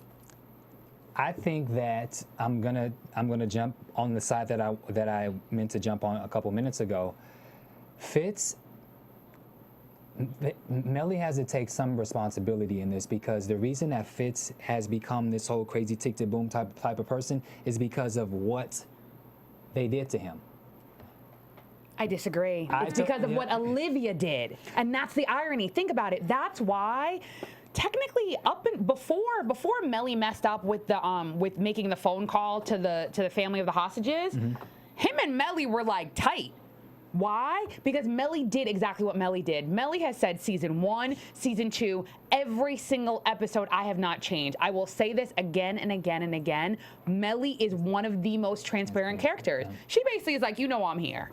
I think that I'm gonna jump on the side that I meant to jump on a couple minutes ago. Mellie has to take some responsibility in this, because the reason that Fitz has become this whole crazy tick-to-boom type of person is because of what they did to him.
I disagree. It's because of what Olivia did, and that's the irony. Think about it. That's why, technically, before Mellie messed up with the with making the phone call to the family of the hostages, him and Mellie were like tight. Why? Because Mellie did exactly what Mellie did. Mellie has said season 1, season 2, every single episode, I have not changed. I will say this again and again and again. Mellie is one of the most transparent characters. She basically is like, I'm here.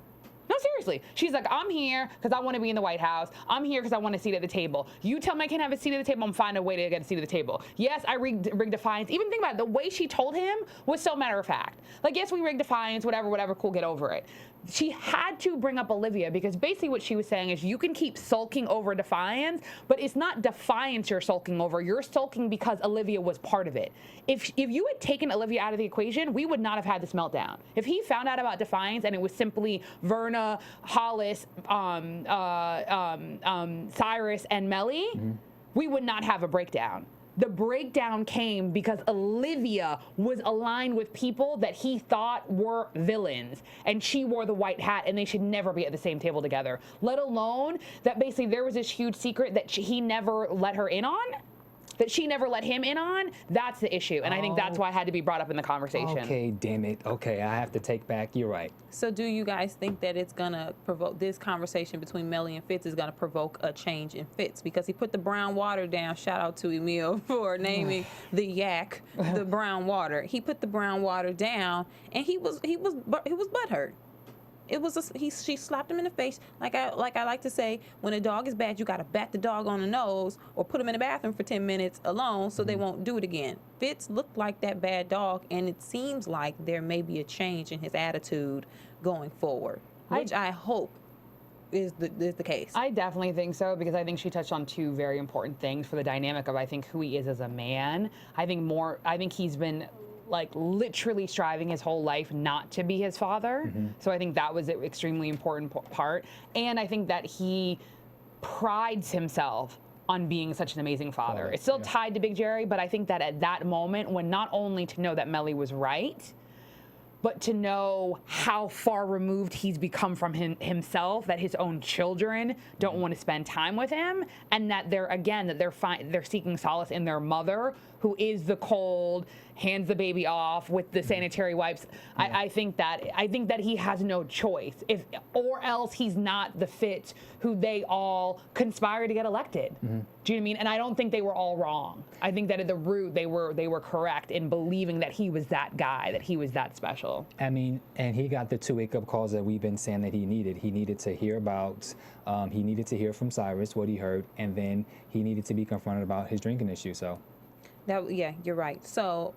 No, seriously. She's like, I'm here because I want to be in the White House. I'm here because I want a seat at the table. You tell me I can't have a seat at the table, I'm find a way to get a seat at the table. Yes, I rigged Defiance. Even think about it, the way she told him was so matter of fact. Like, yes, we rigged Defiance, whatever, cool, get over it. She had to bring up Olivia, because basically what she was saying is, you can keep sulking over Defiance, but it's not Defiance you're sulking over. You're sulking because Olivia was part of it. If you had taken Olivia out of the equation, we would not have had this meltdown. If he found out about Defiance and it was simply Verna, Hollis, Cyrus, and Mellie, we would not have a breakdown. The breakdown came because Olivia was aligned with people that he thought were villains, and she wore the white hat, and they should never be at the same table together. Let alone that basically there was this huge secret that he never let her in on, that she never let him in on. That's the issue, and I think that's why it had to be brought up in the conversation.
Okay, damn it. Okay, I have to take back. You're right.
So do you guys think that it's gonna provoke, this conversation between Mellie and Fitz is gonna provoke a change in Fitz, because he put the brown water down? Shout out to Emile for naming the yak the brown water. He put the brown water down, and he was butthurt. She slapped him in the face. Like I like to say, when a dog is bad, you gotta bat the dog on the nose or put him in the bathroom for 10 minutes alone so they won't do it again. Fitz looked like that bad dog, and it seems like there may be a change in his attitude going forward, which I hope is the case.
I definitely think so, because I think she touched on two very important things for the dynamic of, I think, who he is as a man. I think he's been like literally striving his whole life not to be his father. So I think that was an extremely important part. And I think that he prides himself on being such an amazing father. It's still tied to Big Jerry, but I think that at that moment, when not only to know that Mellie was right, but to know how far removed he's become from himself, that his own children don't want to spend time with him, and that they're seeking solace in their mother, who is the cold, hands the baby off with the sanitary wipes. I think that he has no choice, or else he's not the Fitz who they all conspire to get elected. Do you know what I mean? And I don't think they were all wrong. I think that at the root they were correct in believing that he was that guy, that he was that special.
I mean, and he got the 2 wake-up calls that we've been saying that he needed. He needed to hear about, he needed to hear from Cyrus what he heard, and then he needed to be confronted about his drinking issue. So,
yeah, you're right. So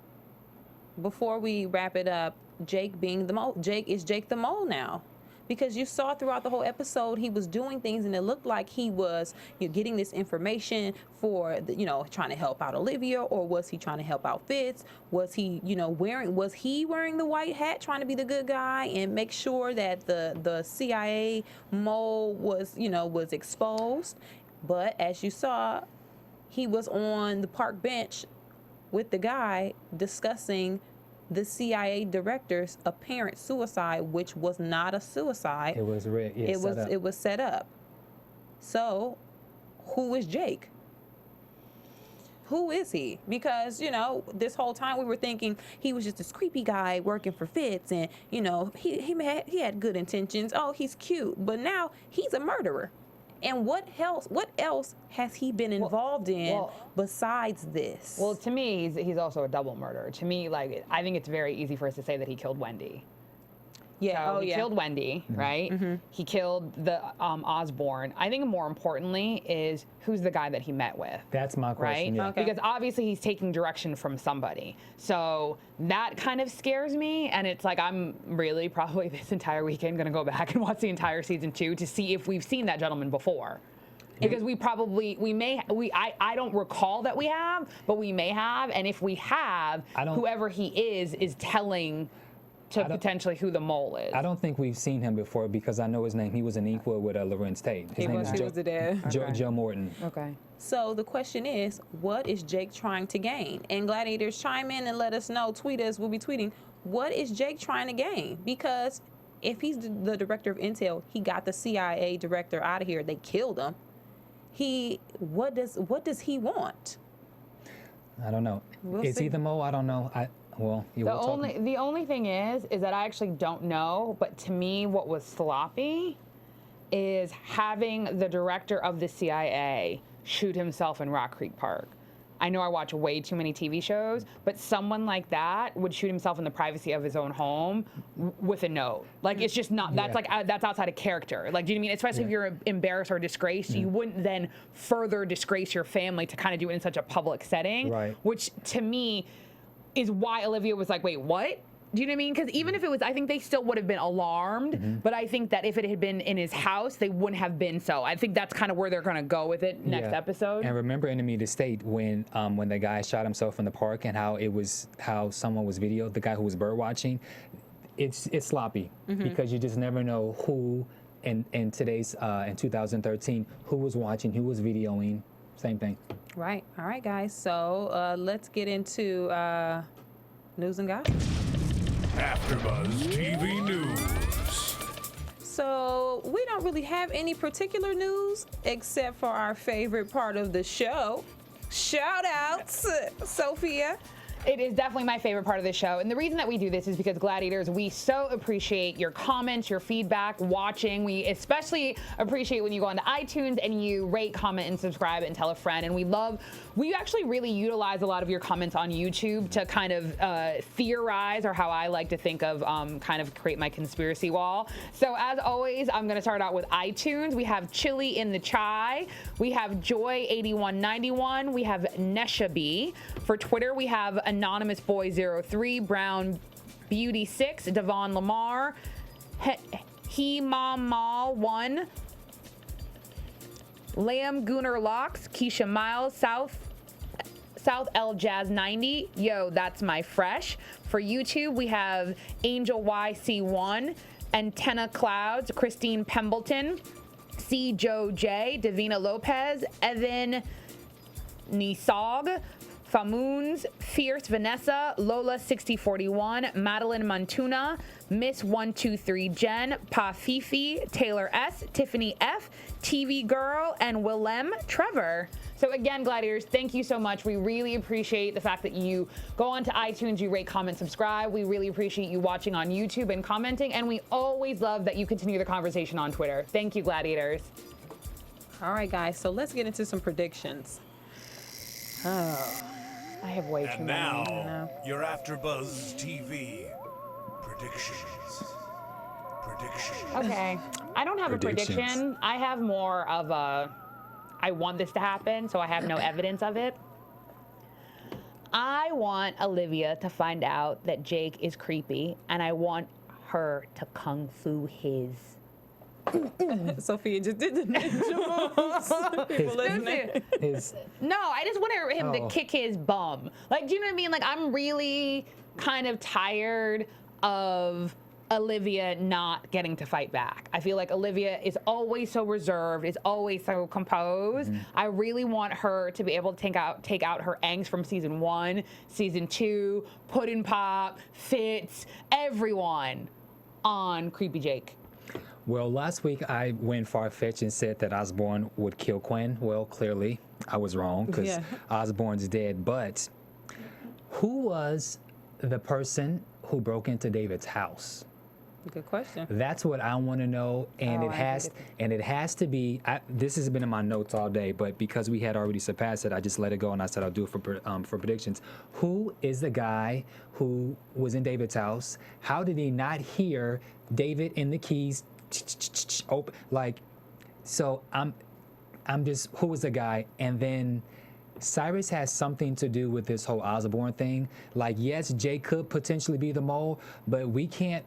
before we wrap it up, Jake being the mole. Is Jake the mole now? Because you saw throughout the whole episode, he was doing things, and it looked like he was getting this information for, trying to help out Olivia, or was he trying to help out Fitz? Was he, was he wearing the white hat, trying to be the good guy and make sure that the CIA mole was, was exposed? But as you saw, he was on the park bench with the guy discussing the CIA director's apparent suicide, which was not a suicide.
It was it
was set up. So, who is Jake? Who is he? Because, this whole time we were thinking he was just this creepy guy working for Fitz, and, he had good intentions. Oh, he's cute. But now he's a murderer. And what else has he been involved in besides this?
Well, to me, he's also a double murderer. To me, I think it's very easy for us to say that he killed Wendy.
Yeah,
so he killed Wendy, right? He killed the Osborne. I think more importantly is who's the guy that he met with.
That's my question.
Right?
Yeah.
Okay.
Because obviously he's taking direction from somebody. So that kind of scares me. And it's like, I'm really probably this entire weekend going to go back and watch the entire season 2 to see if we've seen that gentleman before. Because I don't recall that we have, but we may have. And if we have, whoever he is telling to potentially who the mole is.
I don't think we've seen him before, because I know his name. He was an equal with Lorenz Tate. His name is
the dad.
Joe Morton.
Okay.
So the question is, what is Jake trying to gain? And Gladiators, chime in and let us know. Tweet us. We'll be tweeting. What is Jake trying to gain? Because if he's the director of Intel, he got the CIA director out of here. They killed him. What does he want?
I don't know. Is he the mole? I don't know.
The only thing is that I actually don't know, but to me what was sloppy is having the director of the CIA shoot himself in Rock Creek Park. I know I watch way too many TV shows, but someone like that would shoot himself in the privacy of his own home with a note. Like, it's just not, that's that's outside of character. Like, do you know what I mean? Especially if you're embarrassed or disgraced, you wouldn't then further disgrace your family to kind of do it in such a public setting, which to me is why Olivia was like, wait, what? Do you know what I mean? Because even if it was, I think they still would have been alarmed, but I think that if it had been in his house, they wouldn't have been so. I think that's kind of where they're going to go with it next episode.
And remember Enemy of the State, when the guy shot himself in the park, and how someone was videoed, the guy who was bird watching. It's sloppy, because you just never know who in today's in 2013 who was watching, who was videoing. Same thing.
Right. All right, guys. So let's get into news and gossip.
AfterBuzz TV News.
So we don't really have any particular news except for our favorite part of the show. Shout outs, Sophia.
It is definitely my favorite part of the show. And the reason that we do this is because, Gladiators, we so appreciate your comments, your feedback, watching. We especially appreciate when you go onto iTunes and you rate, comment, and subscribe and tell a friend. And we actually really utilize a lot of your comments on YouTube to kind of theorize, or how I like to think of, kind of create my conspiracy wall. So as always, I'm going to start out with iTunes. We have Chili in the Chai. We have Joy8191. We have Nesha B. For Twitter, we have Anonymous Boy 03, Brown Beauty 6, Devon Lamar, He Mom Mal 1, Lamb Gooner Locks, Keisha Miles, South L Jazz 90, Yo, That's My Fresh. For YouTube, we have Angel YC1, Antenna Clouds, Christine Pembleton, C. Joe J, Davina Lopez, Evan Nisog, Famoons, Fierce Vanessa, Lola 6041, Madeline Montuna, Miss 123 Jen, Pa Fifi, Taylor S, Tiffany F, TV Girl, and Willem Trevor. So again, Gladiators, thank you so much. We really appreciate the fact that you go onto iTunes, you rate, comment, subscribe. We really appreciate you watching on YouTube and commenting, and we always love that you continue the conversation on Twitter. Thank you, Gladiators.
All right, guys, so let's get into some predictions.
Oh, I have way too
And
many.
now, your AfterBuzz TV predictions.
Okay, I don't have a
Predictions.
prediction. I have more of a, I want this to happen, so I have no evidence of it. I want Olivia to find out that Jake is creepy, and I want her to kung fu his.
Sophia just did the ninja moves. People listening.
No, I just want him to kick his bum. Like, do you know what I mean? Like, I'm really kind of tired of Olivia not getting to fight back. I feel like Olivia is always so reserved, is always so composed. I really want her to be able to take out her angst from season 1, season 2, Puddin' Pop, Fitz, everyone on Creepy Jake.
Well, last week I went far-fetched and said that Osborne would kill Quinn. Well, clearly I was wrong because Osborne's dead. But who was the person who broke into David's house?
Good question.
That's what I want to know, and it has to be. This has been in my notes all day, but because we had already surpassed it, I just let it go, and I said I'll do it for predictions. Who is the guy who was in David's house? How did he not hear David in the keys? Open, like, so I'm just, who was the guy? And then Cyrus has something to do with this whole Osborne thing. Like, yes, Jay could potentially be the mole, but we can't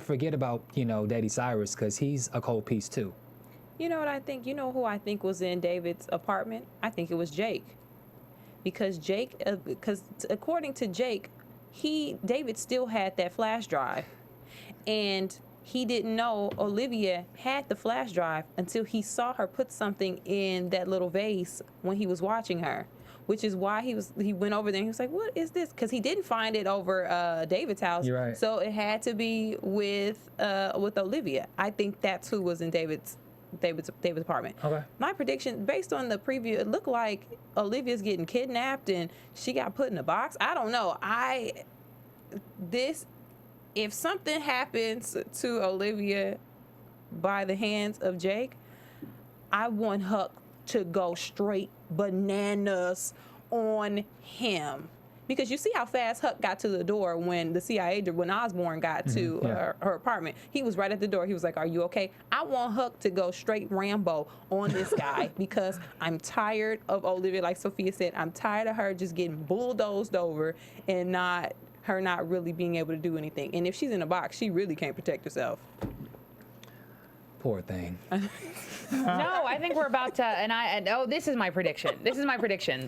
forget about, you know, Daddy Cyrus, because he's a cold piece too.
You know what I think? You know who I think was in David's apartment? I think it was Jake. Because according to Jake, David still had that flash drive. And he didn't know Olivia had the flash drive until he saw her put something in that little vase when he was watching her, which is why he went over there and he was like, what is this? Because he didn't find it over David's house.
You're right.
So it had to be with Olivia. I think that's who was in David's apartment. Okay. My prediction, based on the preview, it looked like Olivia's getting kidnapped and she got put in a box. I don't know. If something happens to Olivia by the hands of Jake, I want Huck to go straight bananas on him. Because you see how fast Huck got to the door when when Osborne got to her apartment. He was right at the door. He was like, are you okay? I want Huck to go straight Rambo on this guy because I'm tired of Olivia. Like Sophia said, I'm tired of her just getting bulldozed over and not really being able to do anything. And if she's in a box, she really can't protect herself.
Poor thing.
No, I think we're about to, this is my prediction.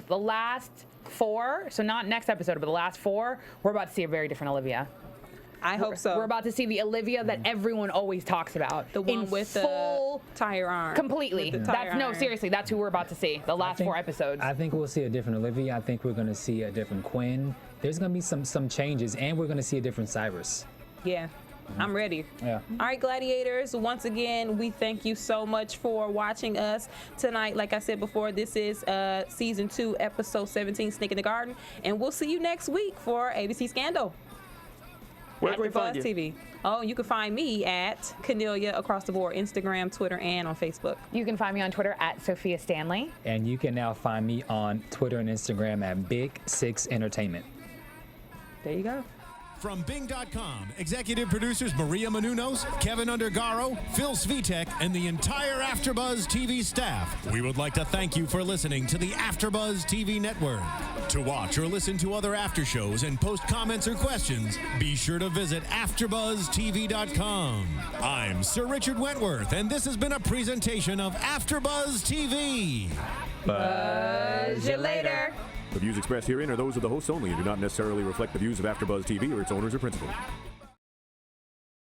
The last 4, so not next episode, but the last 4, we're about to see a very different Olivia.
I hope so.
We're about to see the Olivia that everyone always talks about.
The one with
full
the tire arm.
Completely. No, seriously, that's who we're about to see. The last 4 episodes.
I think we'll see a different Olivia. I think we're going to see a different Quinn. There's going to be some changes, and we're going to see a different Cyrus.
Yeah. I'm ready.
Yeah.
All right, Gladiators, once again, we thank you so much for watching us tonight. Like I said before, this is Season 2, Episode 17, Snake in the Garden. And we'll see you next week for ABC Scandal.
Where can we find you?
TV. Oh, you can find me at Kennelia across the board, Instagram, Twitter, and on Facebook.
You can find me on Twitter at Sofia Stanley.
And you can now find me on Twitter and Instagram at Big Six Entertainment.
There you go.
From Bing.com, executive producers Maria Menounos, Kevin Undergaro, Phil Svitek, and the entire AfterBuzz TV staff, we would like to thank you for listening to the AfterBuzz TV network. To watch or listen to other after shows and post comments or questions, be sure to visit AfterBuzzTV.com. I'm Sir Richard Wentworth, and this has been a presentation of AfterBuzz TV.
Buzz you later.
The views expressed herein are those of the hosts only and do not necessarily reflect the views of AfterBuzz TV or its owners or principals.